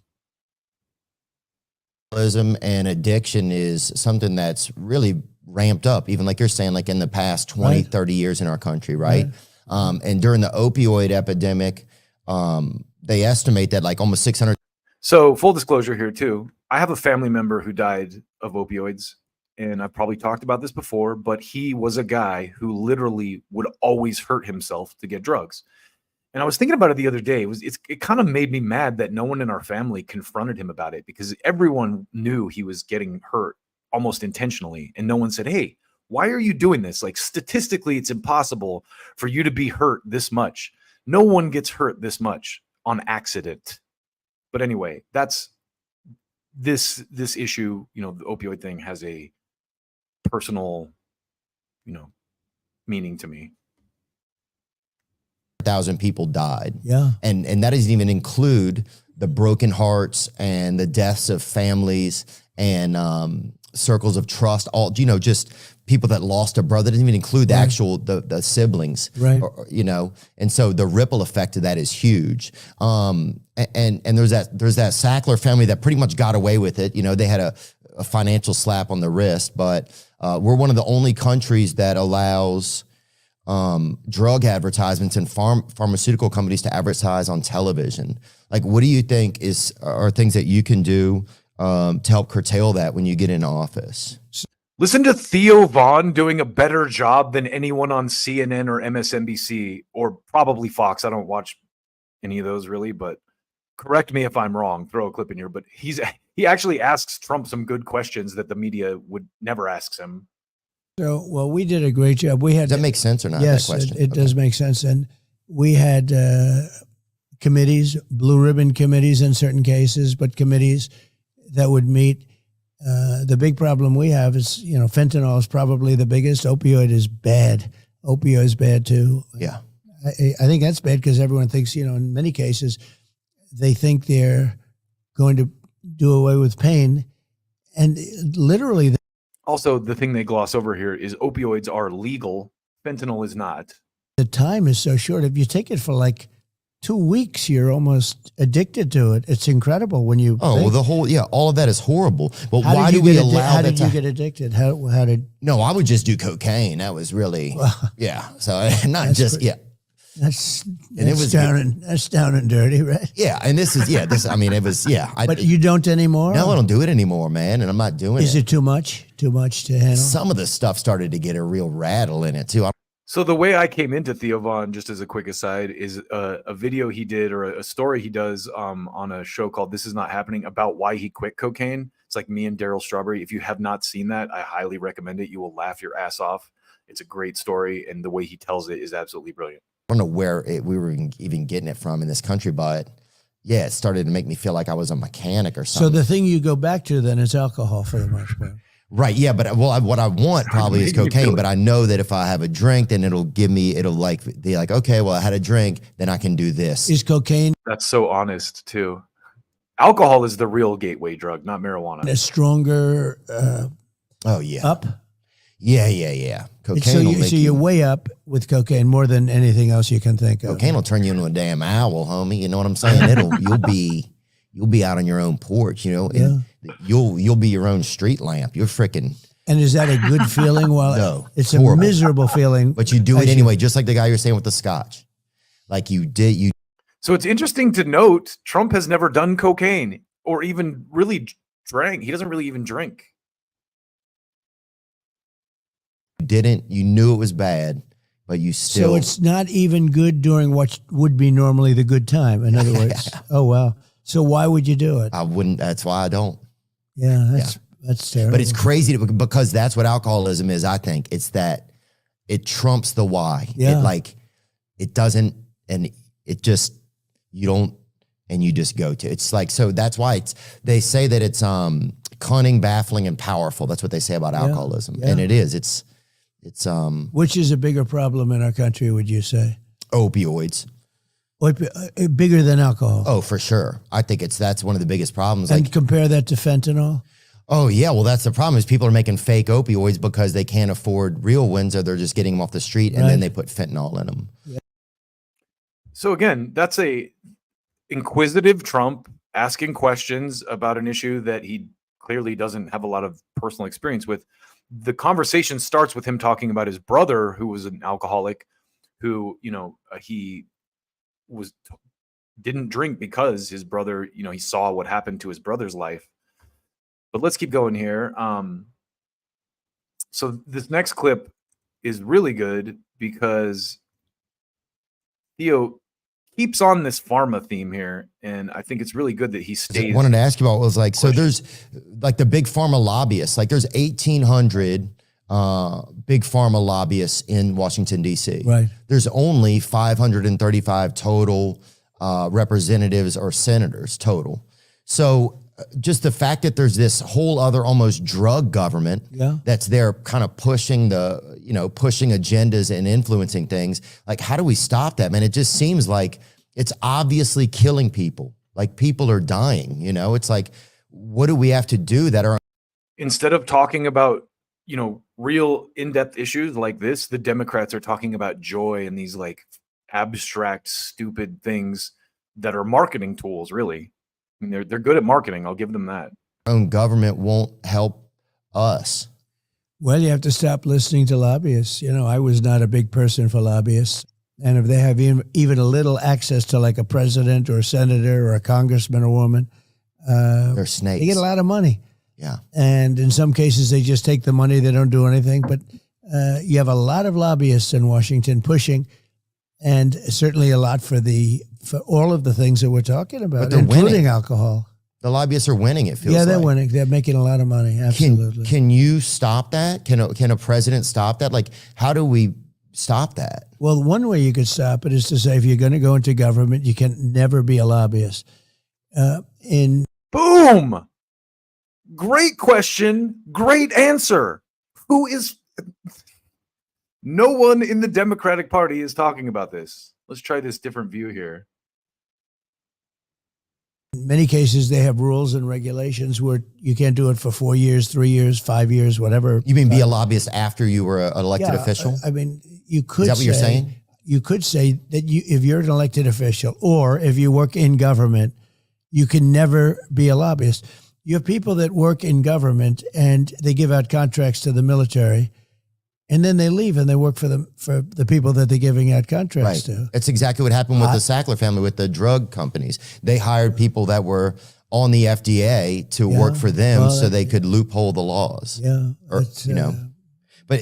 And addiction is something that's really ramped up, even like you're saying, like in the past 20, 30 years in our country, right? And during the opioid epidemic, They estimate that like almost 600. So full disclosure here too. I have a family member who died of opioids, and I've probably talked about this before, but he was a guy who literally would always hurt himself to get drugs. And I was thinking about it the other day. It kind of made me mad that no one in our family confronted him about it, because everyone knew he was getting hurt almost intentionally, and no one said, "Hey, why are you doing this? Like, statistically, it's impossible for you to be hurt this much. No one gets hurt this much on accident." But anyway, that's this issue. You know, the opioid thing has a personal, meaning to me. 1,000 people died. Yeah. And that doesn't even include the broken hearts and the deaths of families and circles of trust, all, just people that lost a brother. It doesn't even include the actual, the siblings, right? And so the ripple effect of that is huge. And there's that Sackler family that pretty much got away with it. They had a financial slap on the wrist, but we're one of the only countries that allows drug advertisements and pharmaceutical companies to advertise on television. Like, what do you think are things that you can do to help curtail that when you get into office? Listen to Theo Vaughn doing a better job than anyone on CNN or MSNBC or probably Fox. I don't watch any of those really, but correct me if I'm wrong. Throw a clip in here. But he actually asks Trump some good questions that the media would never ask him. So, well, we did a great job. Does that make sense or not? Yes, that question? it does make sense. And we had committees, blue ribbon committees in certain cases, but committees that would meet. The big problem we have is, fentanyl is probably the biggest. Opioid is bad. Opioid is bad too. Yeah. I think that's bad because everyone thinks, in many cases, they think they're going to do away with pain. And literally. Also, the thing they gloss over here is opioids are legal. Fentanyl is not. The time is so short. If you take it for like 2 weeks, you're almost addicted to it. It's incredible when you. Oh, well, all of that is horrible. But how why do we allow How that did you get addicted? How did? No, I would just do cocaine. That was really, yeah. So not just, yeah. That's down and dirty, right? Yeah, and this is, I mean, it was, but you don't anymore? No, I don't do it anymore, man, and I'm not doing it. Is it too much? Too much to handle? Some of the stuff started to get a real rattle in it, too. So the way I came into Theo Vaughn, just as a quick aside, is a video he did or a story he does on a show called This Is Not Happening about why he quit cocaine. It's like Me and Daryl Strawberry. If you have not seen that, I highly recommend it. You will laugh your ass off. It's a great story, and the way he tells it is absolutely brilliant. I don't know where we were even getting it from in this country, but it started to make me feel like I was a mechanic or something. So the thing you go back to then is alcohol for the most part. Right. Yeah. But what I want probably is cocaine, but I know that if I have a drink, then it'll be like, okay, well, I had a drink, then I can do this. Is cocaine? That's so honest too. Alcohol is the real gateway drug, not marijuana. A stronger. Up. Yeah. Cocaine. So you're way up with cocaine more than anything else you can think of. Cocaine will turn you into a damn owl, homie. You know what I'm saying? You'll be out on your own porch, and you'll be your own street lamp. You're freaking. And is that a good feeling? Well, no, it's horrible. A miserable feeling. But you do it anyway, just like the guy you're saying with the scotch. Like you did. So it's interesting to note Trump has never done cocaine or even really drank. He doesn't really even drink. You knew it was bad, but you still. So it's not even good during what would be normally the good time. In other words, oh, wow. So why would you do it? I wouldn't. That's why I don't. Yeah, that's terrible. But it's crazy because that's what alcoholism is. I think it's that it trumps the why. Yeah. It doesn't, and it just, you don't, and you just go to. It's like, so that's why they say that it's cunning, baffling, and powerful. That's what they say about alcoholism. Yeah. And it is. It's which is a bigger problem in our country, would you say? Opioids. Bigger than alcohol. Oh, for sure. I think that's one of the biggest problems. And compare that to fentanyl? Oh, yeah. Well, that's the problem is people are making fake opioids because they can't afford real ones, or they're just getting them off the street, and then they put fentanyl in them. Yeah. So again, that's a inquisitive Trump asking questions about an issue that he clearly doesn't have a lot of personal experience with. The conversation starts with him talking about his brother, who was an alcoholic, who, he was didn't drink because his brother, he saw what happened to his brother's life. But let's keep going here. So this next clip is really good because Theo keeps on this pharma theme here, and I think it's really good that he stays. I wanted to ask you about was like, so there's like the big pharma lobbyists, like there's 1,800 big pharma lobbyists in Washington, D.C. Right. There's only 535 total representatives or senators total. So just the fact that there's this whole other almost drug government that's there kind of pushing pushing agendas and influencing things. Like, how do we stop that, man? It just seems like it's obviously killing people. Like, people are dying, it's like, what do we have to do that are... Instead of talking about, real in-depth issues like this, the Democrats are talking about joy and these like abstract, stupid things that are marketing tools, really. I mean, they're good at marketing. I'll give them that. Own government won't help us. Well, you have to stop listening to lobbyists. I was not a big person for lobbyists. And if they have even a little access to like a president or a senator or a congressman or woman, they're snakes. They get a lot of money. Yeah. And in some cases, they just take the money. They don't do anything. But you have a lot of lobbyists in Washington pushing, and certainly a lot for all of the things that we're talking about, including winning. Alcohol. The lobbyists are winning, it feels like. Yeah, they're like. winning. They're making a lot of money, absolutely. Can you stop that? Can a president stop that? Like, how do we stop that? Well, one way you could stop it is to say, if you're going to go into government, you can never be a lobbyist. Boom! Great question. Great answer. No one in the Democratic Party is talking about this. Let's try this different view here. In many cases, they have rules and regulations where you can't do it for 4 years, 3 years, 5 years, whatever. You mean be a lobbyist after you were an elected official? I mean, you could Is that what you're saying? You could say that if you're an elected official or if you work in government, you can never be a lobbyist. You have people that work in government and they give out contracts to the military, and then they leave and they work for the people that they're giving out contracts to. That's exactly what happened with the Sackler family, with the drug companies. They hired people that were on the FDA to work for them so they could loophole the laws. Yeah. But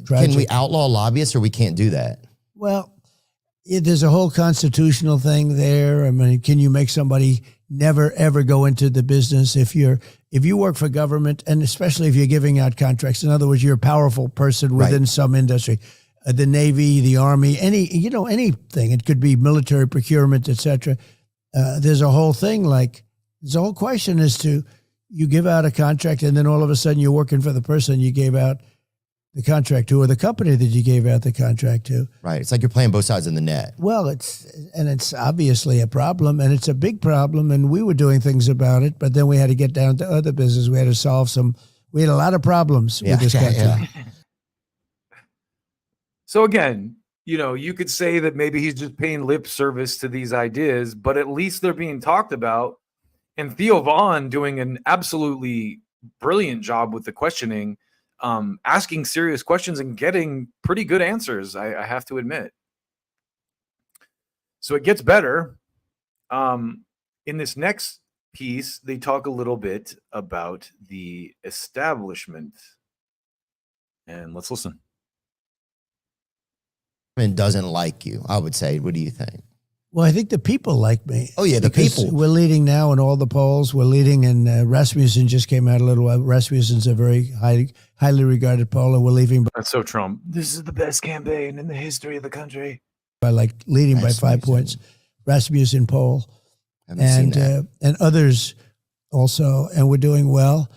can we outlaw lobbyists, or we can't do that? Well, there's a whole constitutional thing there. I mean, can you make somebody never, ever go into the business if you work for government, and especially if you're giving out contracts? In other words, you're a powerful person within some industry, the Navy, the Army, anything. It could be military procurement, etc. There's a whole thing there's a whole question as to you give out a contract and then all of a sudden you're working for the person you gave out the contract to, or the company that you gave out the contract to. Right. It's like you're playing both sides of the net. Well, it's obviously a problem, and it's a big problem, and we were doing things about it, but then we had to get down to other business. We had to solve we had a lot of problems with this country. Yeah. So again, you could say that maybe he's just paying lip service to these ideas, but at least they're being talked about. And Theo Vaughn doing an absolutely brilliant job with the questioning, asking serious questions and getting pretty good answers, I have to admit. So it gets better. In this next piece, they talk a little bit about the establishment. And let's listen. Doesn't like you, I would say. What do you think? Well, I think the people like me. Oh, yeah, the people. We're leading now in all the polls. We're leading, and Rasmussen just came out a little while. Rasmussen's a very highly regarded poller. We're leaving. That's so Trump. This is the best campaign in the history of the country. Leading by 5 points. Rasmussen poll. And others also, and we're doing well.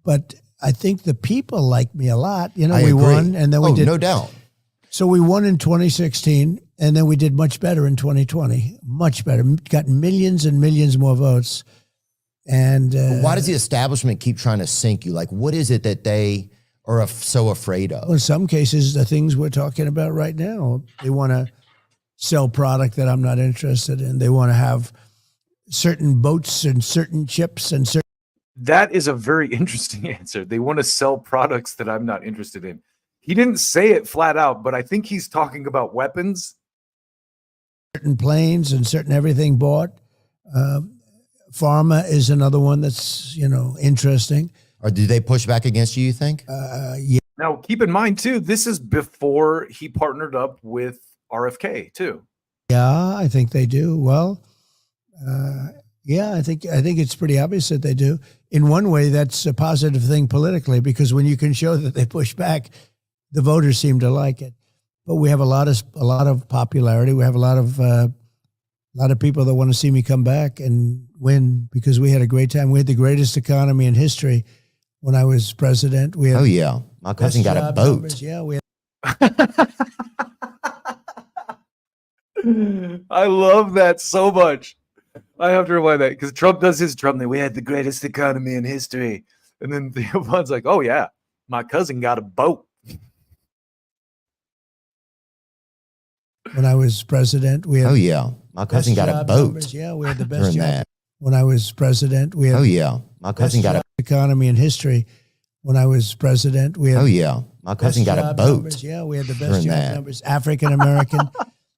But I think the people like me a lot. We won, and then we did. No doubt. So we won in 2016, and then we did much better in 2020. Much better. Got millions and millions more votes. And why does the establishment keep trying to sink you? Like, what is it that they are so afraid of? Well, in some cases, the things we're talking about right now, they want to sell product that I'm not interested in. They want to have certain boats and certain chips and certain. That is a very interesting answer. They want to sell products that I'm not interested in. He didn't say it flat out, but I think he's talking about weapons. Certain planes and certain everything bought. Pharma is another one that's, interesting. Or do they push back against you think? Yeah. Now, keep in mind too, this is before he partnered up with RFK too. Yeah, I think they do. Well, yeah, I think it's pretty obvious that they do. In one way, that's a positive thing politically, because when you can show that they push back, the voters seem to like it. But we have a lot of popularity. We have a lot of people that want to see me come back and win, because we had a great time. We had the greatest economy in history when I was president. We had Oh yeah, my cousin got a boat. numbers. Yeah, we had. I love that so much. I have to rewind that because Trump does his Trump thing. We had the greatest economy in history. And then Theo Von's like, oh yeah, my cousin got a boat. When I was president, we had. Oh yeah, my cousin got a boat. Numbers. Yeah, we had the best During job. that. When I was president, we had. Oh yeah, my cousin got a. Economy in history. When I was president, we had. Oh yeah, my cousin got a boat. Numbers. Yeah, we had the best During job that. numbers. African American,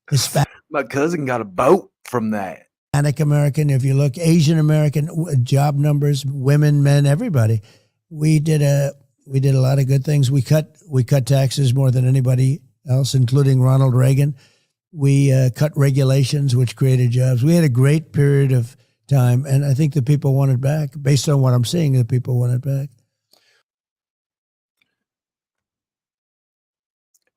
Hispanic My cousin got a boat from that. American. If you look, Asian American job numbers, women, men, everybody. We did a lot of good things. We cut taxes more than anybody else, including Ronald Reagan. We cut regulations, which created jobs. We had a great period of time, and I think the people want it back. Based on what I'm seeing, the people want it back.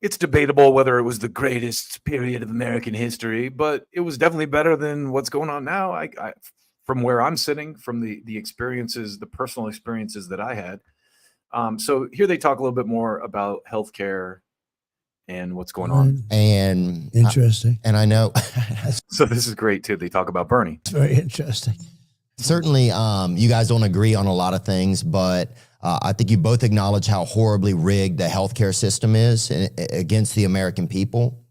It's debatable whether it was the greatest period of American history, but it was definitely better than what's going on now. I from where I'm sitting, from the experiences, the personal experiences that I had. So here they talk a little bit more about healthcare and what's going on. And Interesting. and I know So this is great too. They talk about Bernie. It's very interesting. certainly you guys don't agree on a lot of things, but I think you both acknowledge how horribly rigged the healthcare system is against the American people.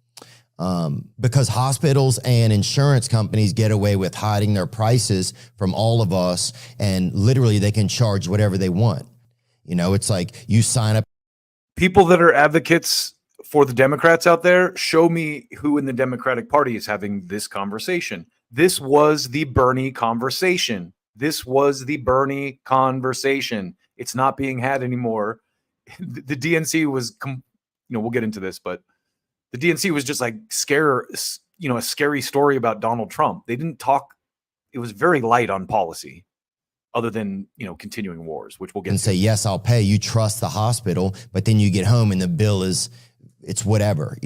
Because hospitals and insurance companies get away with hiding their prices from all of us, and literally they can charge whatever they want. You know, it's like you sign up. People that are advocates for the Democrats out there, show me who in the Democratic Party is having this conversation. This was the Bernie conversation. This was the Bernie conversation. It's not being had anymore. The DNC was, we'll get into this, but the DNC was just like a scary story about Donald Trump. They didn't talk. It was very light on policy, other than, continuing wars, which we'll get And to. say, yes, I'll pay. You trust the hospital, but then you get home and the bill it's whatever,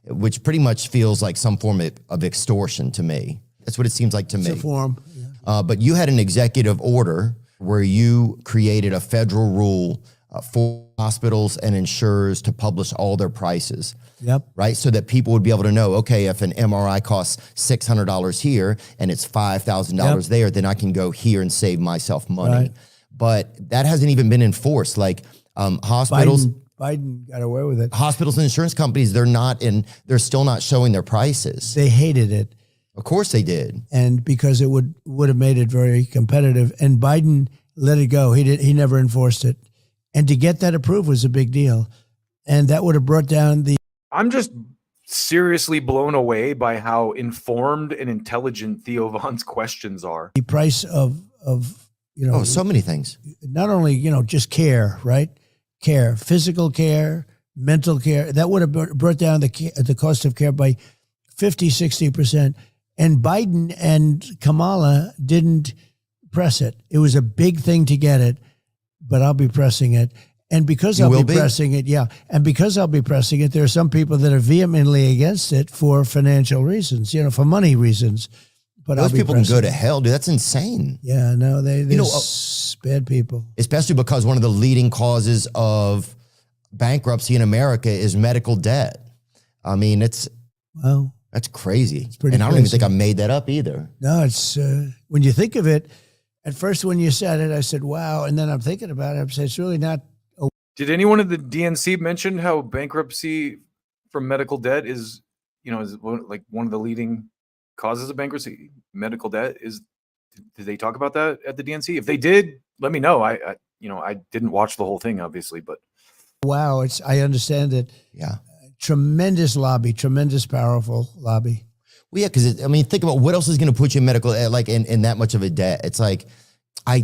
which pretty much feels like some form of extortion to me. That's what it seems like to me. It's a form. Yeah. But you had an executive order where you created a federal rule for hospitals and insurers to publish all their prices. Yep. Right. So that people would be able to know, okay, if an MRI costs $600 here and it's $5,000 there, then I can go here and save myself money. Right. But that hasn't even been enforced. Like hospitals. Biden got away with it. Hospitals and insurance companies, they're still not showing their prices. They hated it. Of course they did. And because it would have made it very competitive. And Biden let it go. He never enforced it. And to get that approved was a big deal. And that would have brought down the. I'm just seriously blown away by how informed and intelligent Theo Von's questions are. The price of so many things. Not only, just care, right? Care, physical care, mental care. That would have brought down the cost of care by 50, 60%. And Biden and Kamala didn't press it. It was a big thing to get it, but I'll be pressing it. And because I'll be pressing it, and because I'll be pressing it, there are some people that are vehemently against it for financial reasons, for money reasons. But those people can go to hell, dude. That's insane. Yeah, no, they're bad people. Especially because one of the leading causes of bankruptcy in America is medical debt. I mean, that's crazy. And I don't even think I made that up either. No, it's when you think of it, at first when you said it, I said, wow. And then I'm thinking about it. I said, it's really not. Did anyone at the DNC mention how bankruptcy from medical debt is one of the leading causes of bankruptcy? Medical debt did they talk about that at the DNC? If they did, let me know. I didn't watch the whole thing, obviously, but wow, I understand it. Yeah. Tremendous lobby, tremendous powerful lobby. Well, yeah, because I mean, think about what else is going to put you in medical, like in that much of a debt. It's like, I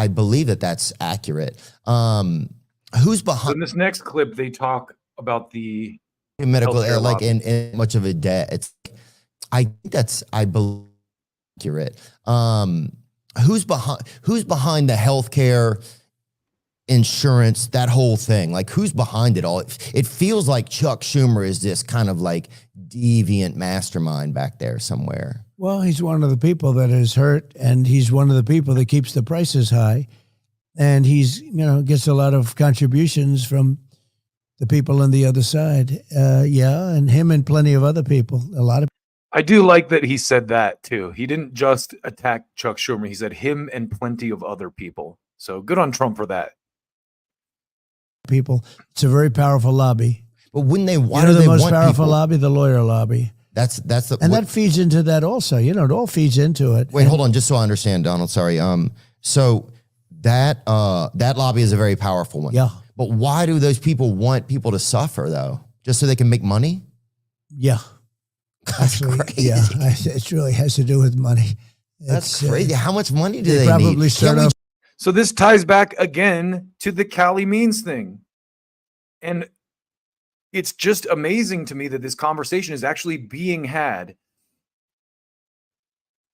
believe that's accurate. Who's behind? So in this next clip, they talk about the medical, healthcare like lobby. in much of a debt. I believe accurate. Who's behind the healthcare insurance, that whole thing? Like, who's behind it all? It feels like Chuck Schumer is this kind of like deviant mastermind back there somewhere. Well, he's one of the people that is hurt, and he's one of the people that keeps the prices high, and he's, gets a lot of contributions from the people on the other side. And him and plenty of other people, a lot of. I do like that he said that too. He didn't just attack Chuck Schumer. He said him and plenty of other people. So good on Trump for that. People. It's a very powerful lobby. But wouldn't they want the most powerful lobby? The lawyer lobby. That feeds into that also. It all feeds into it. Wait, hold on, just so I understand, Donald. Sorry. So that lobby is a very powerful one. Yeah. But why do those people want people to suffer though? Just so they can make money? Yeah. That's crazy. Yeah, it really has to do with money. That's crazy. How much money do they probably need? start off. So this ties back again to the Cali Means thing. And it's just amazing to me that this conversation is actually being had.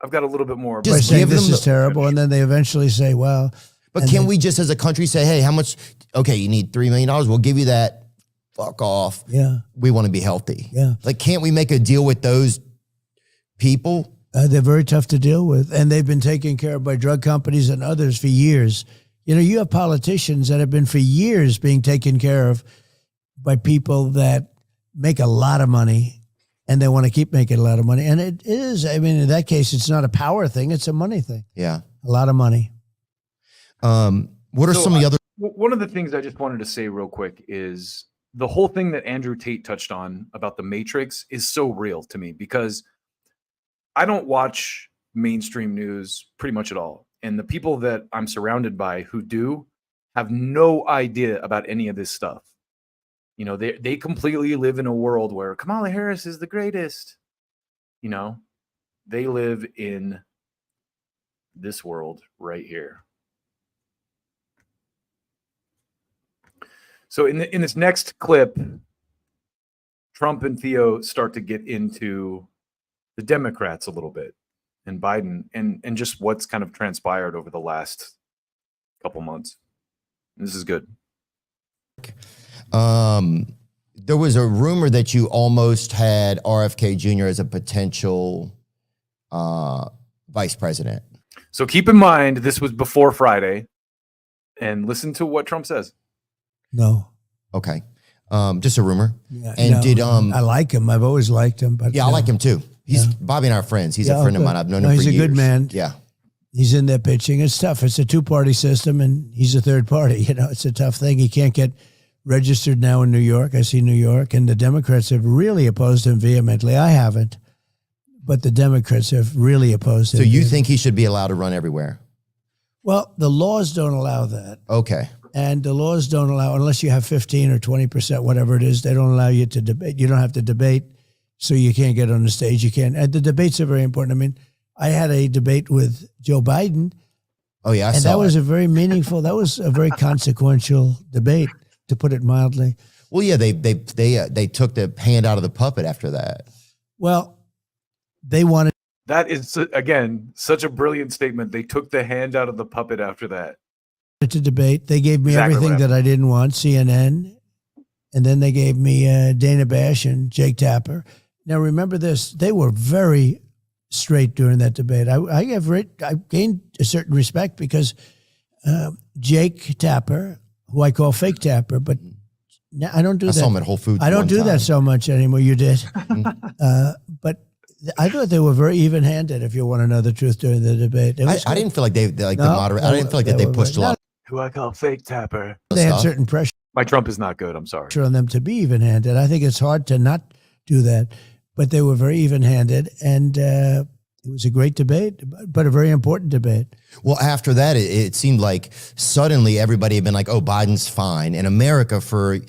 I've got a little bit more. By saying this is terrible, and then they eventually say, well. But can we just as a country say, hey, how much? Okay, you need $3 million. We'll give you that. Fuck off. Yeah. We want to be healthy. Yeah. Like, can't we make a deal with those people? They're very tough to deal with, and they've been taken care of by drug companies and others for years. You have politicians that have been for years being taken care of by people that make a lot of money, and they want to keep making a lot of money. And it is, in that case, it's not a power thing, it's a money thing. Yeah. A lot of money. What are some of the other? One of the things I just wanted to say real quick is the whole thing that Andrew Tate touched on about the Matrix is so real to me, because I don't watch mainstream news pretty much at all. And the people that I'm surrounded by who do have no idea about any of this stuff. They completely live in a world where Kamala Harris is the greatest. They live in this world right here. So in this next clip, Trump and Theo start to get into the Democrats a little bit, and Biden, and just what's kind of transpired over the last couple months. This is good. There was a rumor that you almost had RFK Jr. as a potential vice president. So keep in mind, this was before Friday, and listen to what Trump says. No. Okay. Just a rumor. Yeah, and I like him. I've always liked him. But yeah, I like him too. Bobby and I are friends. He's a friend of mine. I've known him for years. He's a good man. Yeah. He's in there pitching. It's tough. It's a two-party system, and he's a third party. It's a tough thing. He can't get registered now in New York. I see New York, and the Democrats have really opposed him vehemently. I haven't, but the Democrats have really opposed him. So you think he should be allowed to run everywhere? Well, the laws don't allow that. Okay. And the laws don't allow, unless you have 15 or 20%, whatever it is, they don't allow you to debate. You don't have to debate, so you can't get on the stage. You can't. And the debates are very important. I had a debate with Joe Biden. Oh, yeah, and that was a very meaningful, that was a very consequential debate, to put it mildly. Well, yeah, they took the hand out of the puppet after that. Well, they wanted. That is, again, such a brilliant statement. They took the hand out of the puppet after that. To debate. They gave me Exactly everything that I didn't want, CNN, and then they gave me Dana Bash and Jake Tapper. Now, remember this, they were very straight during that debate. I gained a certain respect because Jake Tapper, who I call fake Tapper, but I don't do that. I saw him at Whole Foods. I don't do that so much anymore. You did. But I thought they were very even-handed, if you want to know the truth, during the debate. I didn't feel like the moderator. I didn't feel like that they pushed a lot. Who I call fake Tapper. They had certain pressure. My Trump is not good. I'm sorry. On them to be even-handed. I think it's hard to not do that, but they were very even-handed, and it was a great debate, but a very important debate. Well, after that, it seemed like suddenly everybody had been like, "Oh, Biden's fine." In America, for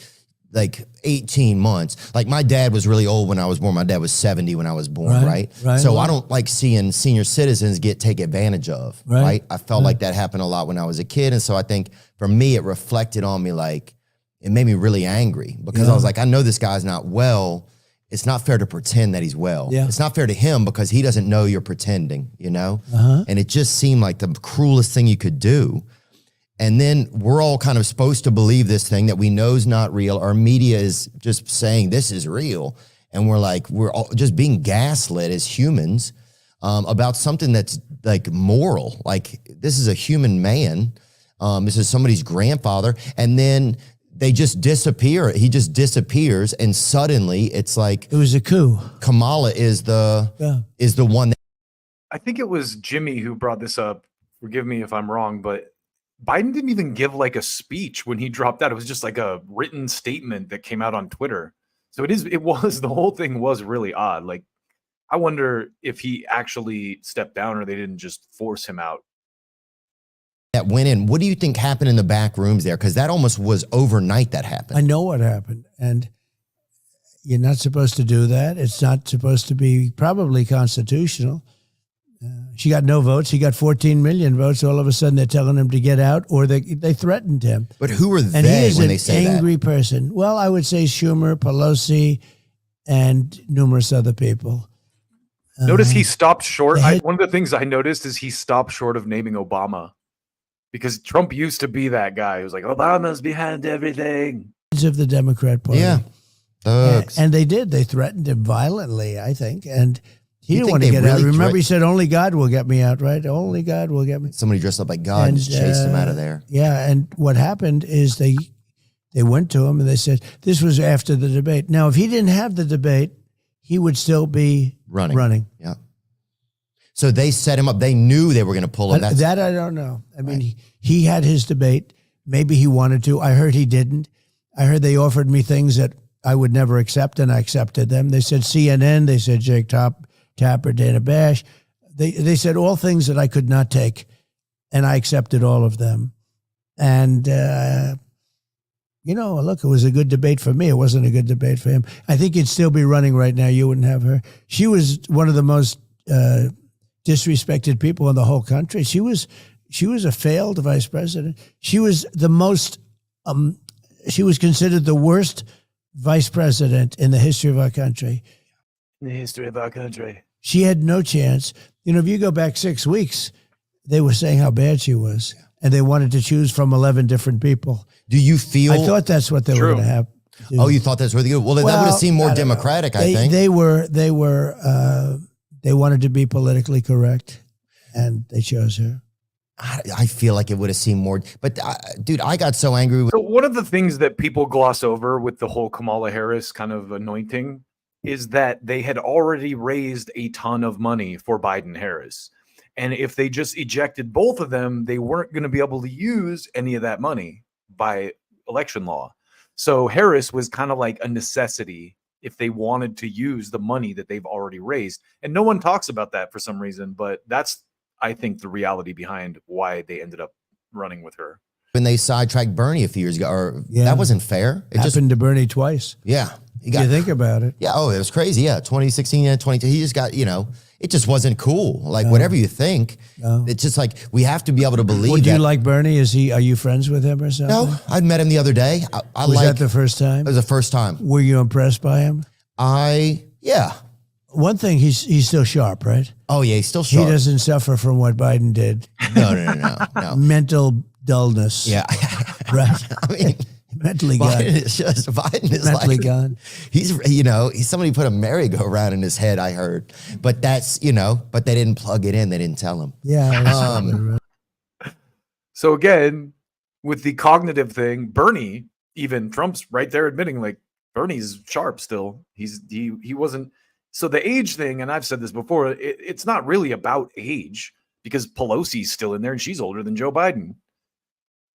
like 18 months. Like my dad was really old when I was born. My dad was 70 when I was born, right? So I don't like seeing senior citizens take advantage of, right? I felt like that happened a lot when I was a kid. And so I think for me, it reflected on me, like it made me really angry because I was like, I know this guy's not well. It's not fair to pretend that he's well. It's not fair to him because he doesn't know you're pretending, you know? And it just seemed like the cruelest thing you could do. And then we're all kind of supposed to believe this thing that we know is not real. Our media is just saying this is real. And we're all just being gaslit as humans about something that's like moral. Like this is a human man. This is somebody's grandfather. And then they just disappear. He just disappears. And suddenly it's like, it was a coup. Kamala is the one that. I think it was Jimmy who brought this up. Forgive me if I'm wrong, but Biden didn't even give like a speech when he dropped out. It was just like a written statement that came out on Twitter. So the whole thing was really odd. Like, I wonder if he actually stepped down or they didn't just force him out. That went in. What do you think happened in the back rooms there? Because that almost was overnight that happened. I know what happened. And you're not supposed to do that. It's not supposed to be probably constitutional. She got no votes. He got 14 million votes. All of a sudden, they're telling him to get out, or they threatened him. But who were they and he is when an they say angry that? person. Well, I would say Schumer, Pelosi, and numerous other people. Notice he stopped short. One of the things I noticed is he stopped short of naming Obama, because Trump used to be that guy who was like, Obama's behind everything. Of the Democrat Party. Yeah. And they did. They threatened him violently, I think. And he didn't want to get out. Remember, he said, only God will get me out, right? Only God will get me. Somebody dressed up like God and just chased him out of there. Yeah. And what happened is they went to him and they said, this was after the debate. Now, if he didn't have the debate, he would still be running. Yeah. So they set him up. They knew they were going to pull him. That I don't know. I mean, he had his debate. Maybe he wanted to. I heard he didn't. I heard they offered me things that I would never accept, and I accepted them. They said CNN. They said Jake Tapper, Dana Bash. They said all things that I could not take, and I accepted all of them. And, look, it was a good debate for me. It wasn't a good debate for him. I think he'd still be running right now. You wouldn't have her. She was one of the most disrespected people in the whole country. She was a failed vice president. She was the most, she was considered the worst vice president in the history of our country. In the history of our country. She had no chance. If you go back 6 weeks, they were saying how bad she was. And they wanted to choose from 11 different people. Do you feel? I thought that's what they were going to have. Oh, you thought that's really good? Well, that would have seemed more democratic, I think. They wanted to be politically correct, and they chose her. I feel like it would have seemed more, but dude, I got so angry. So one of the things that people gloss over with the whole Kamala Harris kind of anointing is that they had already raised a ton of money for Biden Harris. And if they just ejected both of them, they weren't going to be able to use any of that money by election law. So Harris was kind of like a necessity if they wanted to use the money that they've already raised. And no one talks about that for some reason, but that's, I think, the reality behind why they ended up running with her. When they sidetracked Bernie a few years ago, that wasn't fair. It happened to Bernie twice. Yeah. You think about it. Yeah. Oh, it was crazy. Yeah. 2016 and 22. He just got, it just wasn't cool. Like whatever you think, it's just like, we have to be able to believe. Would you like Bernie? Are you friends with him or something? No, I met him the other day. Was that the first time? It was the first time. Were you impressed by him? Yeah. One thing, he's still sharp, right? Oh yeah, he's still sharp. He doesn't suffer from what Biden did. No. Mental dullness. Yeah. Right. I mean, mentally gone. Biden is mentally gone. He's somebody put a merry-go-round in his head, I heard. But that's, but they didn't plug it in. They didn't tell him. Yeah. So again, with the cognitive thing, Bernie, even Trump's right there admitting like Bernie's sharp still. He wasn't. So the age thing, and I've said this before, it's not really about age because Pelosi's still in there and she's older than Joe Biden.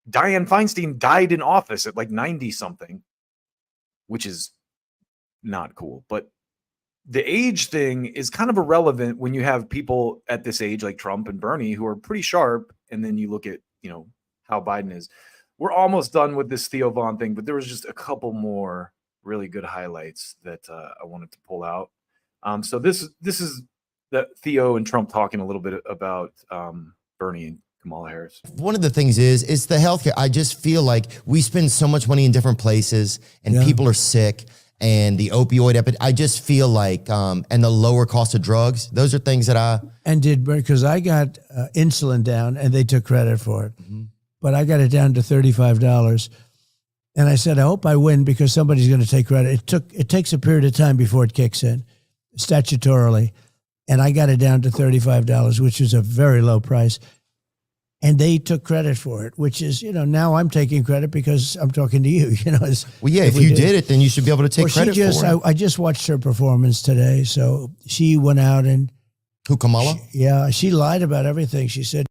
Dianne Feinstein died in office at like 90 something, which is not cool. But the age thing is kind of irrelevant when you have people at this age like Trump and Bernie who are pretty sharp. And then you look at, how Biden is. we're almost done with this Theo Von thing, but there was just a couple more really good highlights that I wanted to pull out. So this is the Theo and Trump talking a little bit about Bernie and Kamala Harris. One of the things is it's the healthcare. I just feel like we spend so much money in different places, and people are sick. And the opioid epidemic, I just feel like, and the lower cost of drugs, those are things that because I got insulin down and they took credit for it, but I got it down to $35. And I said, I hope I win because somebody's going to take credit. It takes a period of time before it kicks in statutorily. And I got it down to $35, which is a very low price. And they took credit for it, which is, now I'm taking credit because I'm talking to you, well, yeah, if you did it, then you should be able to take credit for it. I just watched her performance today. So she went out and. Who, Kamala? She lied about everything. She said.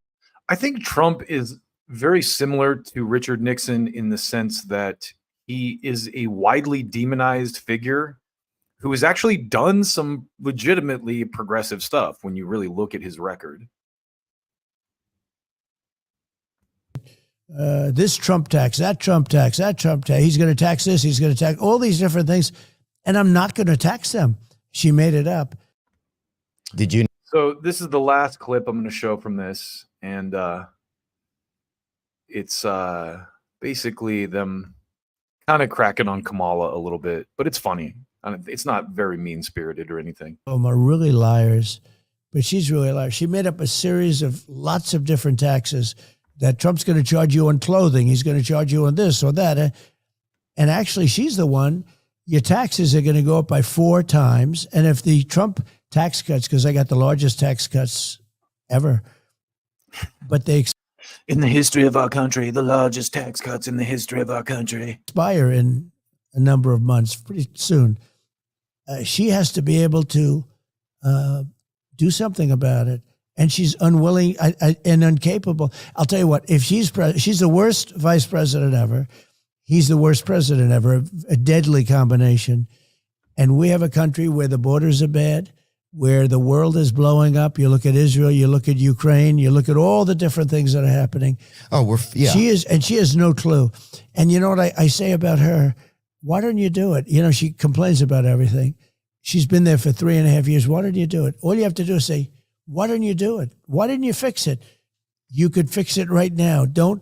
I think Trump is very similar to Richard Nixon in the sense that he is a widely demonized figure who has actually done some legitimately progressive stuff when you really look at his record. This Trump tax, that Trump tax, that Trump tax. He's going to tax this. He's going to tax all these different things. And I'm not going to tax them. She made it up. Did you? So this is the last clip I'm going to show from this. And it's basically them kind of cracking on Kamala a little bit. But it's funny. It's not very mean-spirited or anything. Are really liars. But she's really a liar. She made up a series of lots of different taxes that Trump's going to charge you on clothing. He's going to charge you on this or that. And actually, she's the one. Your taxes are going to go up by 4 times. And if the Trump tax cuts, because I got the largest tax cuts ever, but they in the history of our country, the largest tax cuts in the history of our country expire in a number of months, pretty soon. She has to be able to do something about it. And she's unwilling and incapable. I'll tell you what, if she's the worst vice president ever. He's the worst president ever, a deadly combination. And we have a country where the borders are bad, where the world is blowing up. You look at Israel, you look at Ukraine, you look at all the different things that are happening. She has no clue. And you know what I say about her? Why don't you do it? She complains about everything. She's been there for 3.5 years. Why don't you do it? All you have to do is say, why don't you do it? Why didn't you fix it? You could fix it right now. Don't,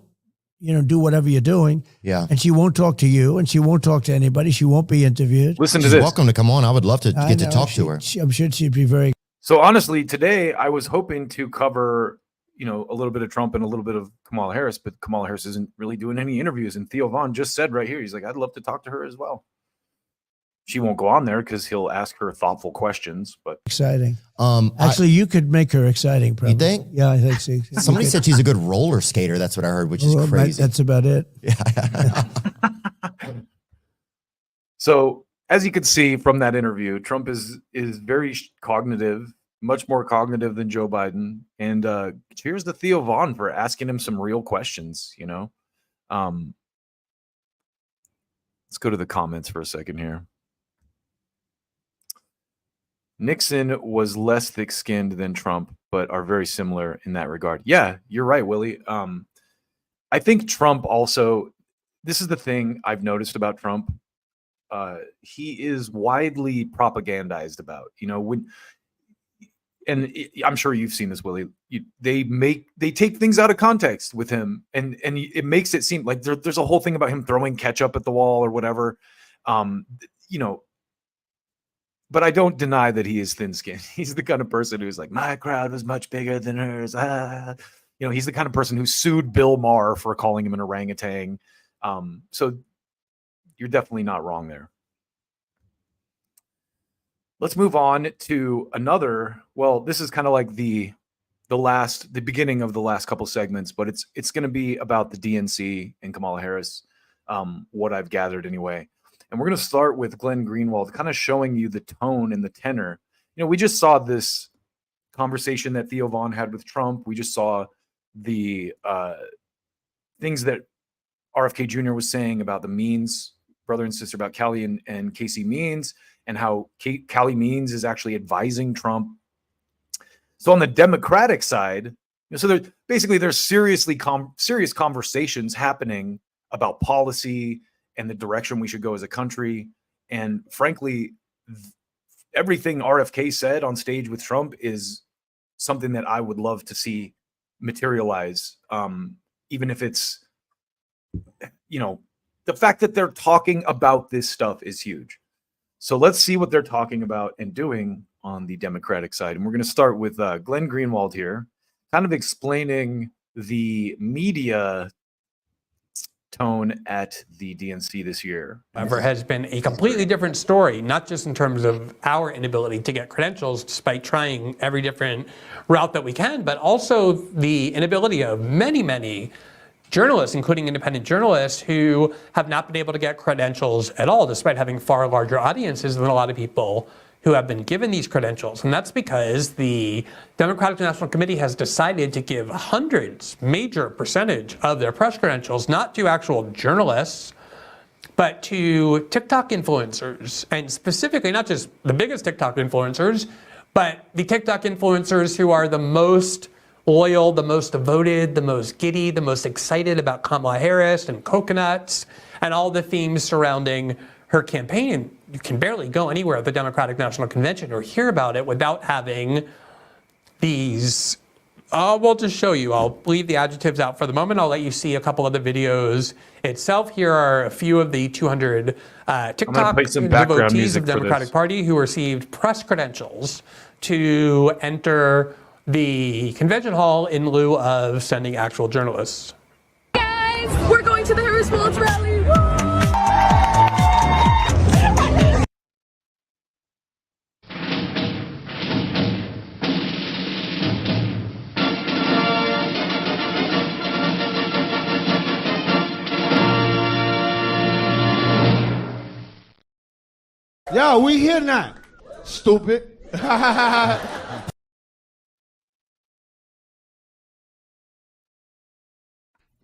do whatever you're doing. Yeah. And she won't talk to you, and she won't talk to anybody. She won't be interviewed. Listen to She's this. welcome to come on. I would love to get to talk to her. I'm sure she'd be very. So honestly, today I was hoping to cover, a little bit of Trump and a little bit of Kamala Harris, but Kamala Harris isn't really doing any interviews. And Theo Von just said right here, he's like, I'd love to talk to her as well. She won't go on there because he'll ask her thoughtful questions. But exciting. Actually, you could make her exciting. Probably. You think? Yeah, I think so. Somebody said she's a good roller skater. That's what I heard, which is crazy. That's about it. Yeah. So as you could see from that interview, Trump is very cognitive, much more cognitive than Joe Biden. And cheers to Theo Von for asking him some real questions. Let's go to the comments for a second here. Nixon was less thick-skinned than Trump, but are very similar in that regard. Yeah, you're right, Willie. I think Trump also, this is the thing I've noticed about Trump. He is widely propagandized about, I'm sure you've seen this, Willie. They take things out of context with him, and it makes it seem like there's a whole thing about him throwing ketchup at the wall or whatever. But I don't deny that he is thin-skinned. He's the kind of person who's like, my crowd was much bigger than hers. He's the kind of person who sued Bill Maher for calling him an orangutan. So you're definitely not wrong there. Let's move on to another. Well, this is kind of like the beginning of the last couple segments, but it's going to be about the DNC and Kamala Harris. What I've gathered anyway. And we're going to start with Glenn Greenwald, kind of showing you the tone and the tenor. We just saw this conversation that Theo Von had with Trump. We just saw the things that RFK Jr. was saying about the Means, brother and sister, about Callie and Casey Means, and how Callie Means is actually advising Trump. So on the Democratic side, so there's serious conversations happening about policy and the direction we should go as a country. And frankly, everything RFK said on stage with Trump is something that I would love to see materialize, even if it's, the fact that they're talking about this stuff is huge. So let's see what they're talking about and doing on the Democratic side. And we're going to start with Glenn Greenwald here, kind of explaining the media tone at the DNC this year. However, has been a completely different story, not just in terms of our inability to get credentials despite trying every different route that we can, but also the inability of many, many journalists, including independent journalists, who have not been able to get credentials at all, despite having far larger audiences than a lot of people who have been given these credentials. And that's because the Democratic National Committee has decided to give hundreds, major percentage of their press credentials, not to actual journalists, but to TikTok influencers, and specifically not just the biggest TikTok influencers, but the TikTok influencers who are the most loyal, the most devoted, the most giddy, the most excited about Kamala Harris and coconuts and all the themes surrounding her campaign. You can barely go anywhere at the Democratic National Convention or hear about it without having these, we'll just show you. I'll leave the adjectives out for the moment. I'll let you see a couple of the videos itself. Here are a few of the 200 TikTok devotees of the Democratic Party who received press credentials to enter the convention hall in lieu of sending actual journalists. Guys, we're going to the Harris Willis rally. Yo, we here now. Stupid.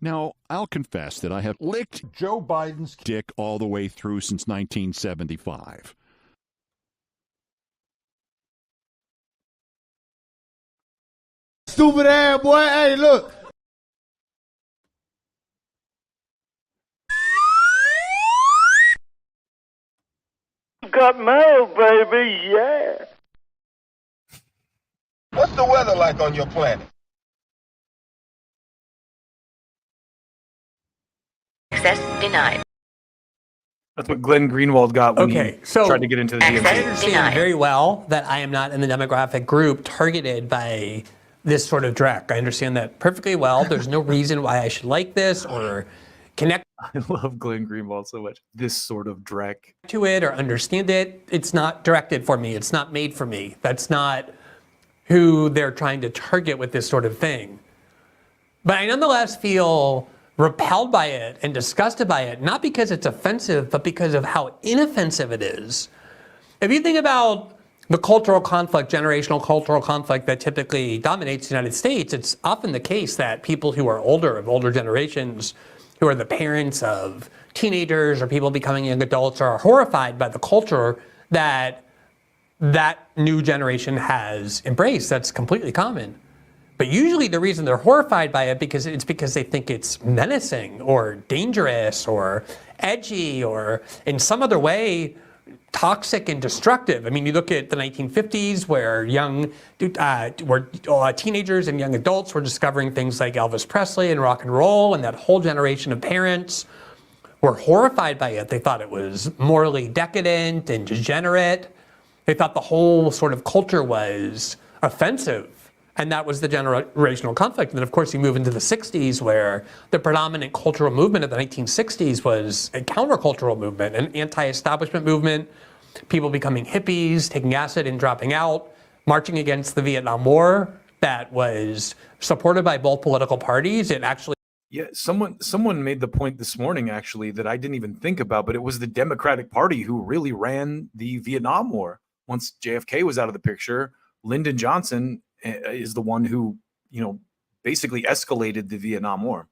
Now, I'll confess that I have licked Joe Biden's dick all the way through since 1975. Stupid ass boy. Hey, look. Got mail, baby, yeah. What's the weather like on your planet? Access denied. That's what Glenn Greenwald got when he tried to get into the DNC. I understand very well that I am not in the demographic group targeted by this sort of dreck. I understand that perfectly well. There's no reason why I should like this or connect. I love Glenn Greenwald so much. This sort of dreck. To it or understand it. It's not directed for me. It's not made for me. That's not who they're trying to target with this sort of thing. But I nonetheless feel repelled by it and disgusted by it, not because it's offensive, but because of how inoffensive it is. If you think about the cultural conflict, generational cultural conflict that typically dominates the United States, it's often the case that people who are older, of older generations, who are the parents of teenagers or people becoming young adults, are horrified by the culture that that new generation has embraced. That's completely common. But usually the reason they're horrified by it because they think it's menacing or dangerous or edgy or in some other way toxic and destructive. I mean, you look at the 1950s where teenagers and young adults were discovering things like Elvis Presley and rock and roll, and that whole generation of parents were horrified by it. They thought it was morally decadent and degenerate. They thought the whole sort of culture was offensive. And that was the generational conflict. And then, of course, you move into the 60s where the predominant cultural movement of the 1960s was a countercultural movement, an anti-establishment movement, people becoming hippies, taking acid and dropping out, marching against the Vietnam War that was supported by both political parties. It actually... Yeah, someone made the point this morning, actually, that I didn't even think about, but it was the Democratic Party who really ran the Vietnam War. Once JFK was out of the picture, Lyndon Johnson is the one who, basically escalated the Vietnam War.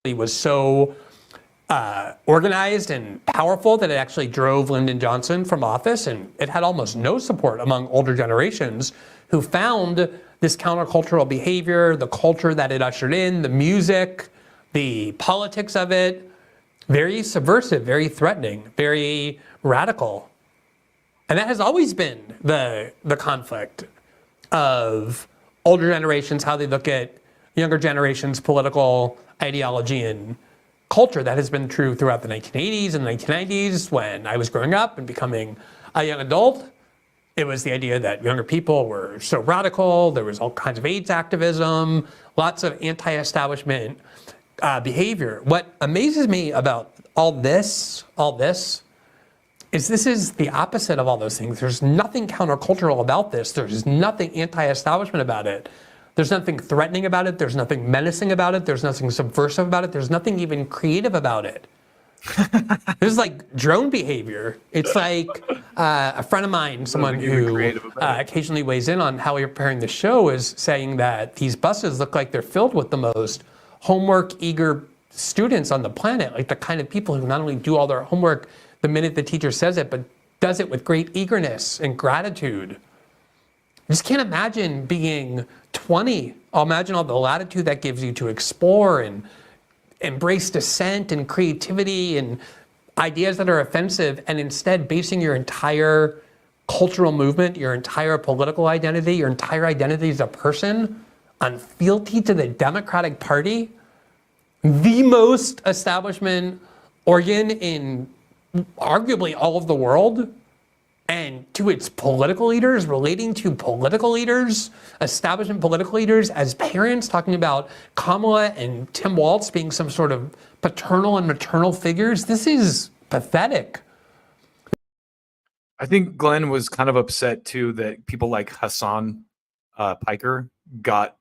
He was so organized and powerful that it actually drove Lyndon Johnson from office, and it had almost no support among older generations who found this countercultural behavior, the culture that it ushered in, the music, the politics of it, very subversive, very threatening, very radical. And that has always been the conflict of older generations, how they look at younger generations' political ideology and culture. That has been true throughout the 1980s and 1990s when I was growing up and becoming a young adult. It was the idea that younger people were so radical. There was all kinds of AIDS activism, lots of anti-establishment behavior. What amazes me about all this is this is the opposite of all those things. There's nothing countercultural about this. There's nothing anti-establishment about it. There's nothing threatening about it. There's nothing menacing about it. There's nothing subversive about it. There's nothing even creative about it. This is like drone behavior. It's like a friend of mine, someone who occasionally weighs in on how we're preparing the show, is saying that these buses look like they're filled with the most homework eager students on the planet, like the kind of people who not only do all their homework the minute the teacher says it, but does it with great eagerness and gratitude. I just can't imagine being 20. I'll imagine all the latitude that gives you to explore and embrace dissent and creativity and ideas that are offensive, and instead basing your entire cultural movement, your entire political identity, your entire identity as a person on fealty to the Democratic Party, the most establishment organ in arguably all of the world, and to its political leaders, relating to political leaders, establishment political leaders as parents, talking about Kamala and Tim Walz being some sort of paternal and maternal figures. This is pathetic. I think Glenn was kind of upset too that people like Hassan Piker got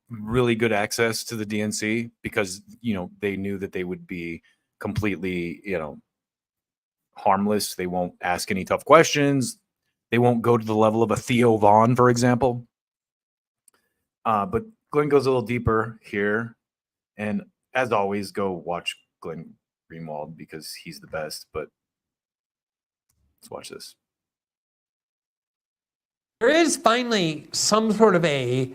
really good access to the DNC because, they knew that they would be completely, harmless. They won't ask any tough questions. They won't go to the level of a Theo Vaughn, for example. But Glenn goes a little deeper here. And as always, go watch Glenn Greenwald because he's the best. But let's watch this. There is finally some sort of a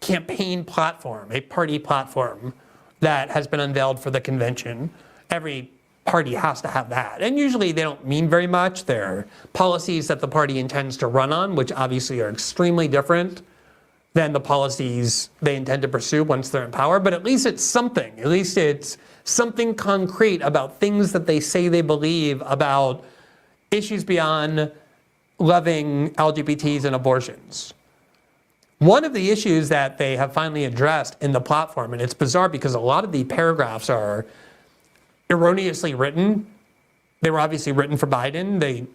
campaign platform, a party platform that has been unveiled for the convention. Every party has to have that. And usually they don't mean very much. They're policies that the party intends to run on, which obviously are extremely different than the policies they intend to pursue once they're in power. But at least it's something. At least it's something concrete about things that they say they believe about issues beyond loving LGBTs and abortions. One of the issues that they have finally addressed in the platform, and it's bizarre because a lot of the paragraphs are erroneously written. They were obviously written for Biden. They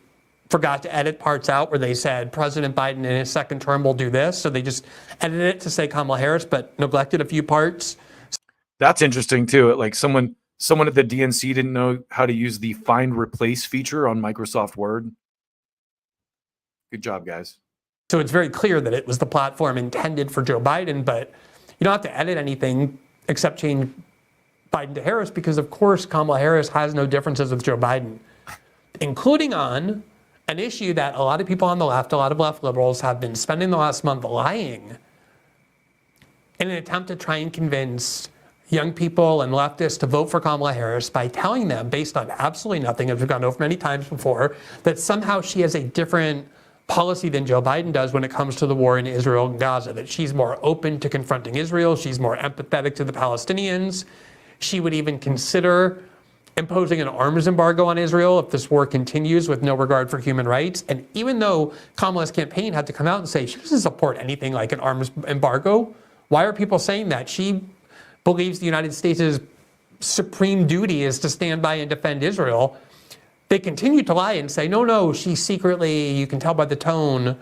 forgot to edit parts out where they said President Biden in his second term will do this. So they just edited it to say Kamala Harris, but neglected a few parts. That's interesting too. Like someone at the DNC didn't know how to use the find replace feature on Microsoft Word. Good job, guys. So it's very clear that it was the platform intended for Joe Biden, but you don't have to edit anything except change Biden to Harris, because of course Kamala Harris has no differences with Joe Biden, including on an issue that a lot of people on the left, a lot of left liberals have been spending the last month lying in an attempt to try and convince young people and leftists to vote for Kamala Harris by telling them, based on absolutely nothing, as we've gone over many times before, that somehow she has a different policy than Joe Biden does when it comes to the war in Israel and Gaza, that she's more open to confronting Israel, she's more empathetic to the Palestinians. She would even consider imposing an arms embargo on Israel if this war continues with no regard for human rights. And even though Kamala's campaign had to come out and say she doesn't support anything like an arms embargo, why are people saying that? She believes the United States' supreme duty is to stand by and defend Israel. They continue to lie and say, no, she secretly, you can tell by the tone,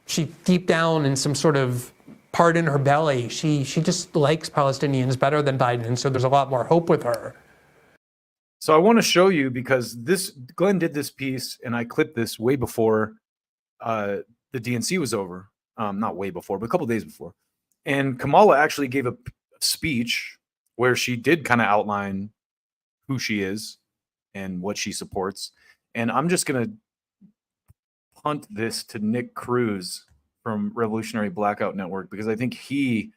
she deep down in some sort of part in her belly, she just likes Palestinians better than Biden, and so there's a lot more hope with her. So I want to show you, because Glenn did this piece, and I clipped this way before the DNC was over. Not way before, but a couple days before. And Kamala actually gave a speech where she did kind of outline who she is and what she supports. And I'm just going to punt this to Nick Cruz from Revolutionary Blackout Network, because I think he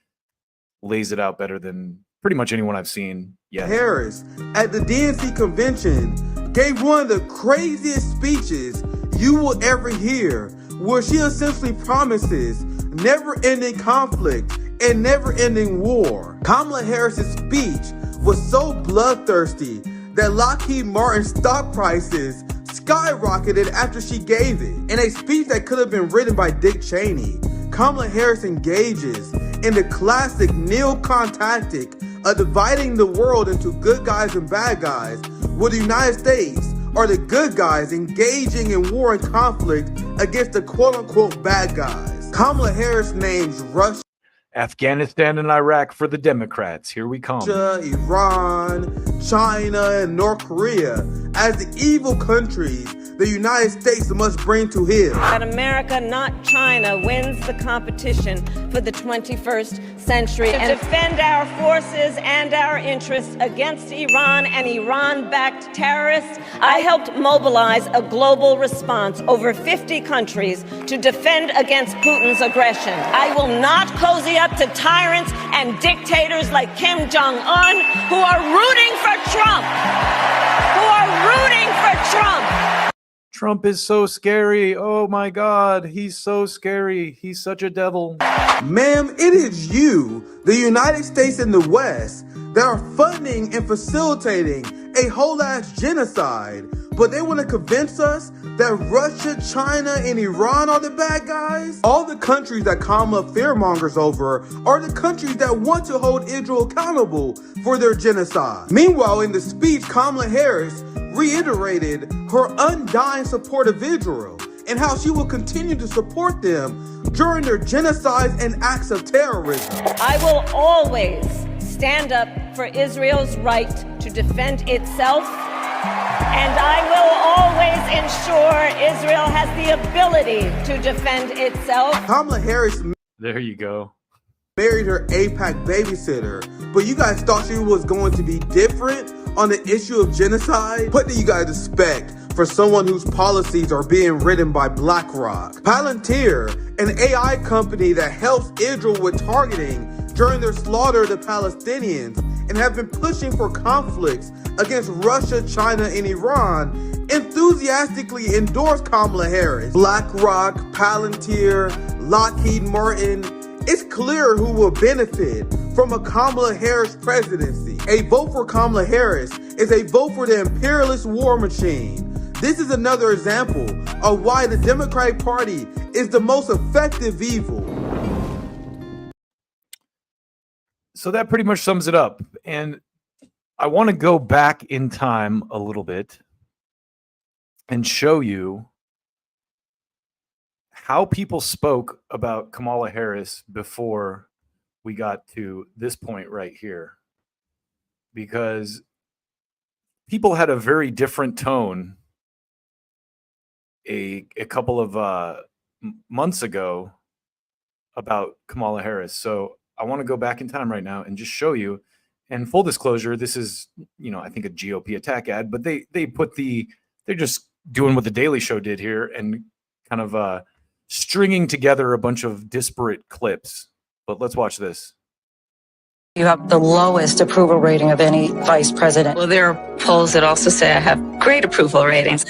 lays it out better than pretty much anyone I've seen yet. Harris at the DNC convention gave one of the craziest speeches you will ever hear, where she essentially promises never-ending conflict and never-ending war. Kamala Harris's speech was so bloodthirsty that Lockheed Martin stock prices skyrocketed after she gave it. In a speech that could have been written by Dick Cheney, Kamala Harris engages in the classic neocon tactic of dividing the world into good guys and bad guys, where the United States are the good guys engaging in war and conflict against the quote-unquote bad guys. Kamala Harris names Russia, Afghanistan and Iraq for the Democrats. Here we come. Iran, China, and North Korea as the evil countries the United States must bring to heel. That America, not China, wins the competition for the 21st century. To defend our forces and our interests against Iran and Iran-backed terrorists, I helped mobilize a global response, over 50 countries, to defend against Putin's aggression. I will not cozy up to tyrants and dictators like Kim Jong-un, who are rooting for Trump. Trump is so scary. Oh my God, he's so scary. He's such a devil. Ma'am, it is you, the United States and the West, that are funding and facilitating a whole ass genocide. But they want to convince us that Russia, China, and Iran are the bad guys? All the countries that Kamala fearmongers over are the countries that want to hold Israel accountable for their genocide. Meanwhile, in the speech, Kamala Harris reiterated her undying support of Israel and how she will continue to support them during their genocides and acts of terrorism. I will always stand up for Israel's right to defend itself, and I will always ensure Israel has the ability to defend itself. Kamala Harris, there you go, married her AIPAC babysitter, but you guys thought she was going to be different on the issue of genocide? What do you guys expect for someone whose policies are being written by BlackRock? Palantir, an AI company that helps Israel with targeting during their slaughter of the Palestinians and have been pushing for conflicts against Russia, China, and Iran, enthusiastically endorsed Kamala Harris. BlackRock, Palantir, Lockheed Martin. It's clear who will benefit from a Kamala Harris presidency. A vote for Kamala Harris is a vote for the imperialist war machine. This is another example of why the Democratic Party is the most effective evil. So that pretty much sums it up. And I want to go back in time a little bit and show you how people spoke about Kamala Harris before we got to this point right here. Because people had a very different tone a couple of months ago about Kamala Harris. So I want to go back in time right now and just show you. And full disclosure, this is, I think a GOP attack ad, but they're just doing what the Daily Show did here and kind of stringing together a bunch of disparate clips. But let's watch this. You have the lowest approval rating of any vice president. Well, there are polls that also say I have great approval ratings.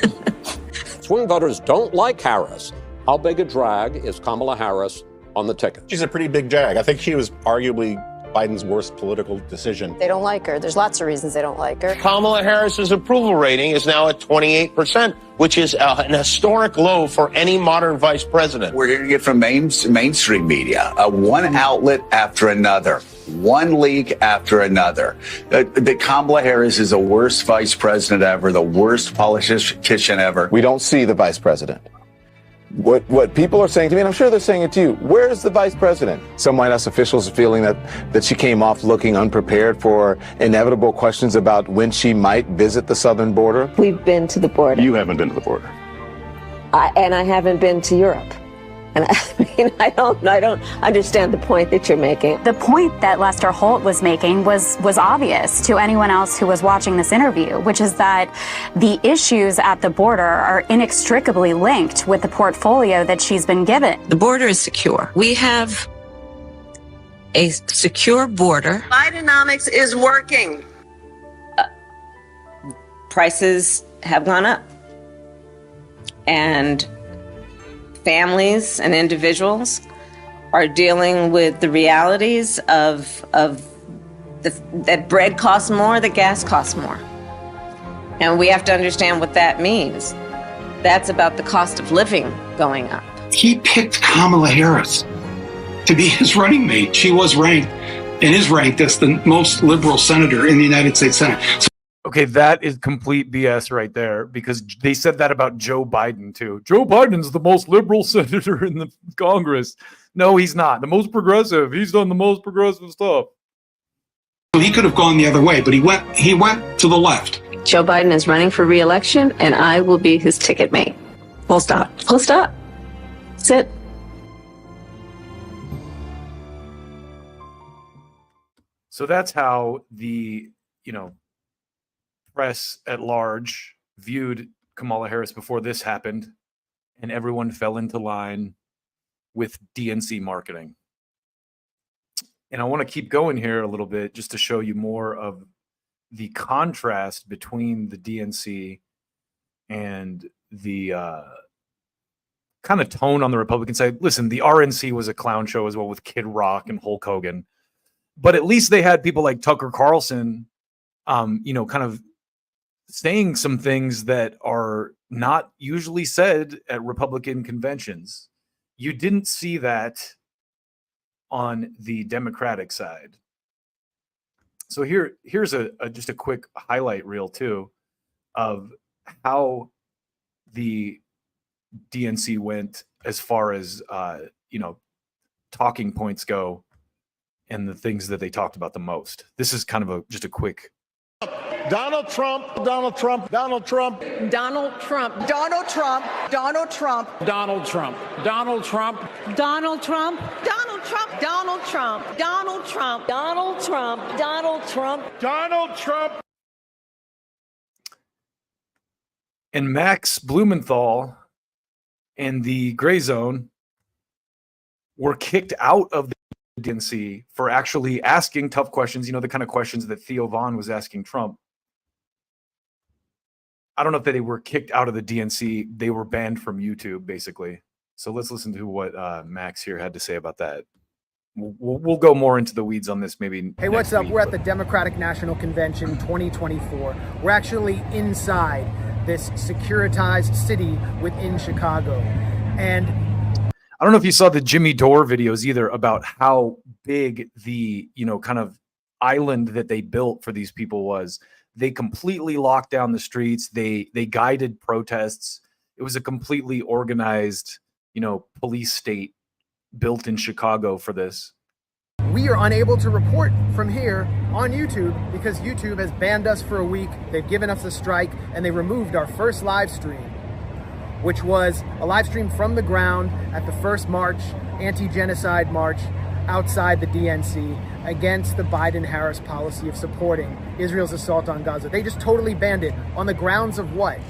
Swing voters don't like Harris. How big a drag is Kamala Harris on the ticket? She's a pretty big drag. I think she was arguably Biden's worst political decision. They don't like her. There's lots of reasons they don't like her. Kamala Harris's approval rating is now at 28%, which is an historic low for any modern vice president. We're hearing it from mainstream media, one outlet after another, one leak after another. That Kamala Harris is the worst vice president ever, the worst politician ever. We don't see the vice president. What people are saying to me, and I'm sure they're saying it to you, where's the vice president? Some White House officials are feeling that she came off looking unprepared for inevitable questions about when she might visit the southern border. We've been to the border. You haven't been to the border. And I haven't been to Europe. And I don't understand the point that you're making. The point that Lester Holt was making was obvious to anyone else who was watching this interview, which is that the issues at the border are inextricably linked with the portfolio that she's been given. The border is secure. We have a secure border. Bidenomics is working. Prices have gone up. And families and individuals are dealing with the realities of that bread costs more, that gas costs more. And we have to understand what that means. That's about the cost of living going up. He picked Kamala Harris to be his running mate. She was ranked and is ranked as the most liberal senator in the United States Senate. Okay, that is complete BS right there, because they said that about Joe Biden too. Joe Biden's the most liberal senator in the Congress. No, he's not. The most progressive. He's done the most progressive stuff. He could have gone the other way, but he went to the left. Joe Biden is running for re-election, and I will be his ticket mate. Full stop. Full stop. That's it. So that's how the, press at large viewed Kamala Harris before this happened, and everyone fell into line with DNC marketing. And I want to keep going here a little bit just to show you more of the contrast between the DNC and the kind of tone on the Republican side. Listen, the RNC was a clown show as well, with Kid Rock and Hulk Hogan. But at least they had people like Tucker Carlson, kind of saying some things that are not usually said at Republican conventions. You didn't see that on the Democratic side. So here's just a quick highlight reel too of how the DNC went as far as talking points go and the things that they talked about the most. This is kind of just a quick. Donald Trump, Donald Trump, Donald Trump. Donald Trump, Donald Trump, Donald Trump, Donald Trump, Donald Trump. Donald Trump, Donald Trump, Donald Trump, Donald Trump, Donald Trump, Donald Trump, Donald Trump. And Max Blumenthal and the Gray Zone were kicked out of the DNC for actually asking tough questions, the kind of questions that Theo Vaughn was asking Trump. I don't know if they were kicked out of the DNC. They were banned from YouTube, basically. So let's listen to what Max here had to say about that. We'll go more into the weeds on this maybe. Hey, what's up? We're at the Democratic National Convention 2024. We're actually inside this securitized city within Chicago. And I don't know if you saw the Jimmy Dore videos either about how big the, kind of island that they built for these people was. They completely locked down the streets. They guided protests. It was a completely organized, police state built in Chicago for this. We are unable to report from here on YouTube because YouTube has banned us for a week. They've given us a strike, and they removed our first live stream, which was a live stream from the ground at the first march, anti-genocide march outside the DNC against the Biden-Harris policy of supporting Israel's assault on Gaza. They just totally banned it on the grounds of what?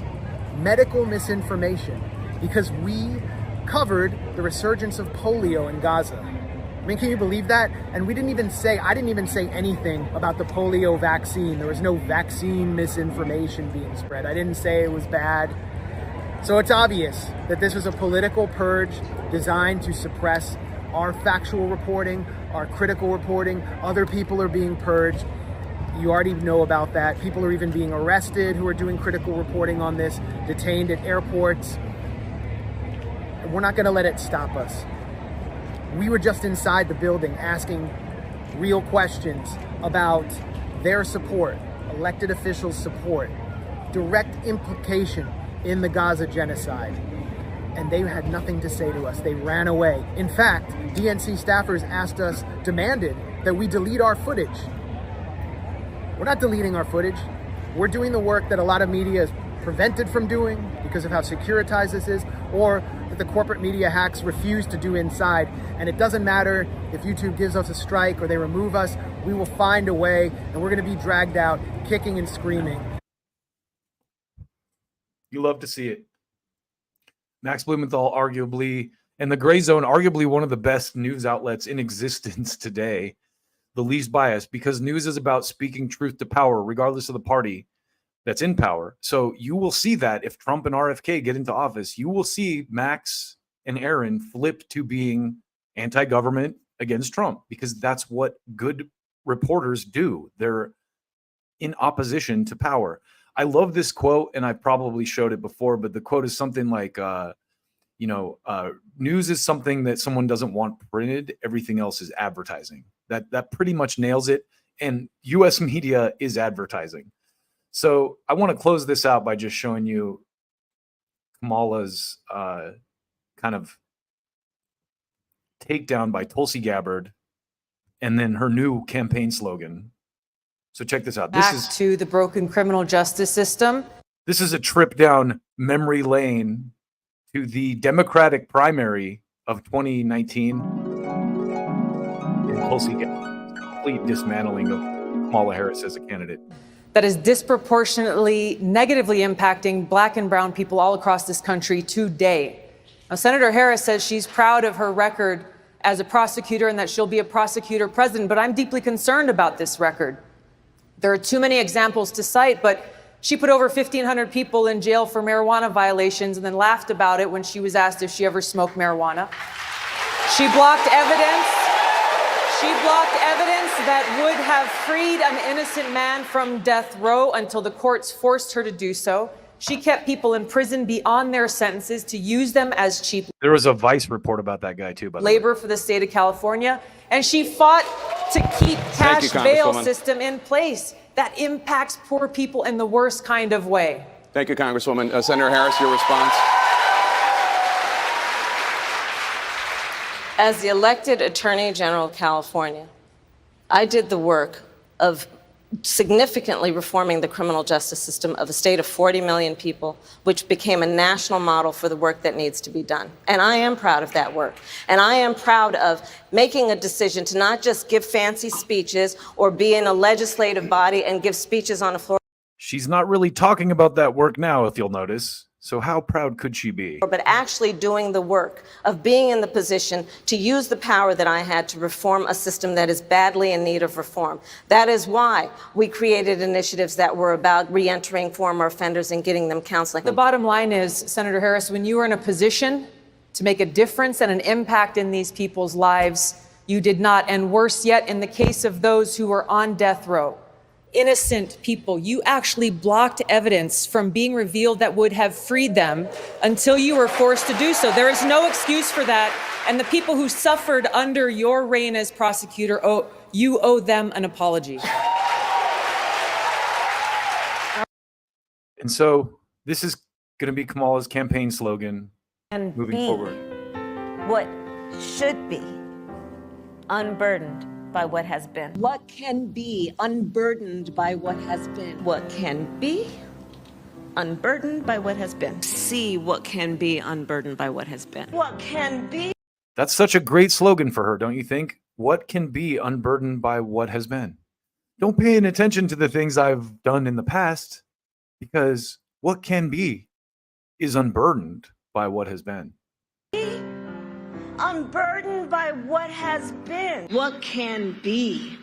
Medical misinformation, because we covered the resurgence of polio in Gaza. I mean, can you believe that? And I didn't even say anything about the polio vaccine. There was no vaccine misinformation being spread. I didn't say it was bad. So it's obvious that this was a political purge designed to suppress our factual reporting, our critical reporting. Other people are being purged. You already know about that. People are even being arrested who are doing critical reporting on this, detained at airports. And we're not going to let it stop us. We were just inside the building asking real questions about their support, elected officials' support, direct implication in the Gaza genocide. And they had nothing to say to us. They ran away. In fact, DNC staffers demanded that we delete our footage. We're not deleting our footage. We're doing the work that a lot of media is prevented from doing because of how securitized this is, or that the corporate media hacks refuse to do inside. And it doesn't matter if YouTube gives us a strike or they remove us, we will find a way, and we're going to be dragged out kicking and screaming. You love to see it. Max Blumenthal arguably And the Gray Zone, arguably one of the best news outlets in existence today, the least biased, because news is about speaking truth to power, regardless of the party that's in power. So you will see that if Trump and RFK get into office, you will see Max and Aaron flip to being anti-government against Trump, because that's what good reporters do. They're in opposition to power. I love this quote, and I probably showed it before, but the quote is something like, news is something that someone doesn't want printed. Everything else is advertising. That pretty much nails it. And U.S. media is advertising. So I want to close this out by just showing you Kamala's kind of takedown by Tulsi Gabbard, and then her new campaign slogan. So check this out. Back to the broken criminal justice system. This is a trip down memory lane to the Democratic primary of 2019. And Tulsi Gabbard's complete dismantling of Kamala Harris as a candidate. That is disproportionately negatively impacting Black and brown people all across this country today. Now, Senator Harris says she's proud of her record as a prosecutor and that she'll be a prosecutor president, but I'm deeply concerned about this record. There are too many examples to cite, but she put over 1,500 people in jail for marijuana violations and then laughed about it when she was asked if she ever smoked marijuana. She blocked evidence. She blocked evidence that would have freed an innocent man from death row until the courts forced her to do so. She kept people in prison beyond their sentences to use them as cheap There was a Vice report about that guy too, by the way. labor for the state of California. And she fought to keep cash bail system in place that impacts poor people in the worst kind of way. Thank you, Congresswoman. Senator Harris, your response. As the elected Attorney General of California, I did the work of significantly reforming the criminal justice system of a state of 40 million people, which became a national model for the work that needs to be done. And I am proud of that work. And I am proud of making a decision to not just give fancy speeches or be in a legislative body and give speeches on the floor. She's not really talking about that work now, if you'll notice. So how proud could she be? But actually doing the work of being in the position to use the power that I had to reform a system that is badly in need of reform. That is why we created initiatives that were about reentering former offenders and getting them counseling. The bottom line is, Senator Harris, when you were in a position to make a difference and an impact in these people's lives, you did not. And worse yet, in the case of those who were on death row, innocent people, you actually blocked evidence from being revealed that would have freed them until you were forced to do so. There is no excuse for that. And the people who suffered under your reign as prosecutor, you owe them an apology. And so this is going to be Kamala's campaign slogan moving forward. What should be unburdened by what has been. What can be unburdened by what has been. What can be unburdened by what has been. See what can be unburdened by what has been. What can be. That's such a great slogan for her, don't you think? What can be unburdened by what has been? Don't pay any attention to the things I've done in the past, because what can be is unburdened by what has been. Unburdened by what has been. What can be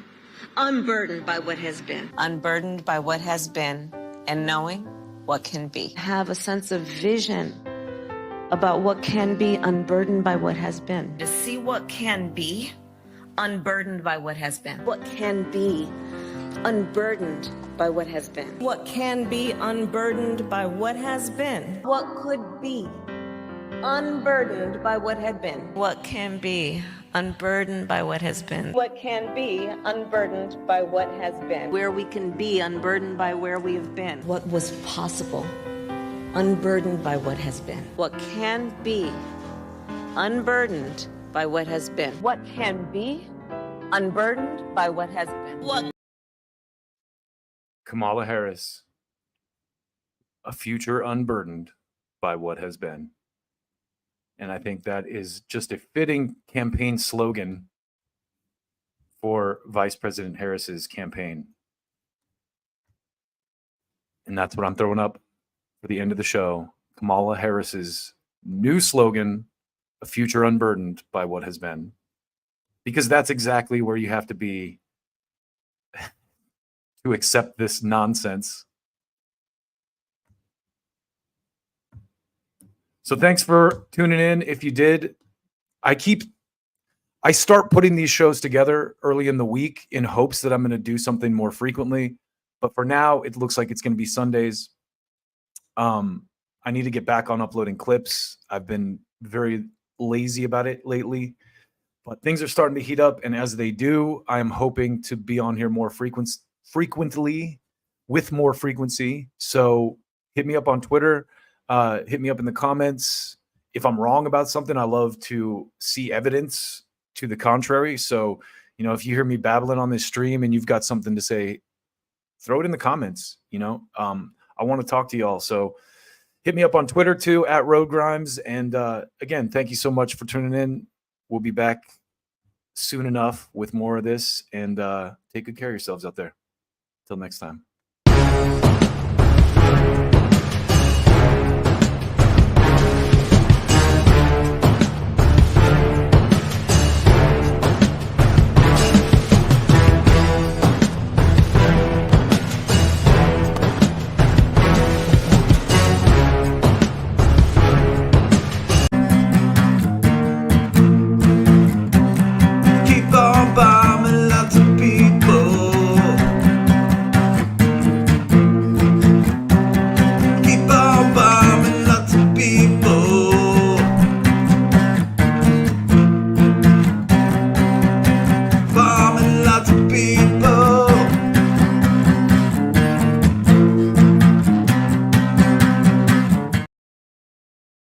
unburdened by what has been. Unburdened by what has been and knowing what can be. Have a sense of vision about what can be unburdened by what has been. To see what can be unburdened by what has been. What can be unburdened by what has been. What can be unburdened by what has been. What could be unburdened by what had been. What can be unburdened by what has been. What can be unburdened by what has been. Where we can be unburdened by where we have been. What was possible unburdened by what has been. What can be unburdened by what has been. What can be unburdened by what has been. What? Kamala Harris, a future unburdened by what has been. And I think that is just a fitting campaign slogan for Vice President Harris's campaign. And that's what I'm throwing up for the end of the show. Kamala Harris's new slogan, a future unburdened by what has been, because that's exactly where you have to be to accept this nonsense. So thanks for tuning in. If you did, I start putting these shows together early in the week in hopes that I'm going to do something more frequently. But for now, it looks like it's going to be Sundays. I need to get back on uploading clips. I've been very lazy about it lately, but things are starting to heat up. And as they do, I am hoping to be on here more frequently with more frequency. So hit me up on Twitter. Hit me up in the comments. If I'm wrong about something, I love to see evidence to the contrary. So, if you hear me babbling on this stream and you've got something to say, throw it in the comments. I want to talk to y'all. So hit me up on Twitter too, @RoadGrimes. And again, thank you so much for tuning in. We'll be back soon enough with more of this, and take good care of yourselves out there. Till next time.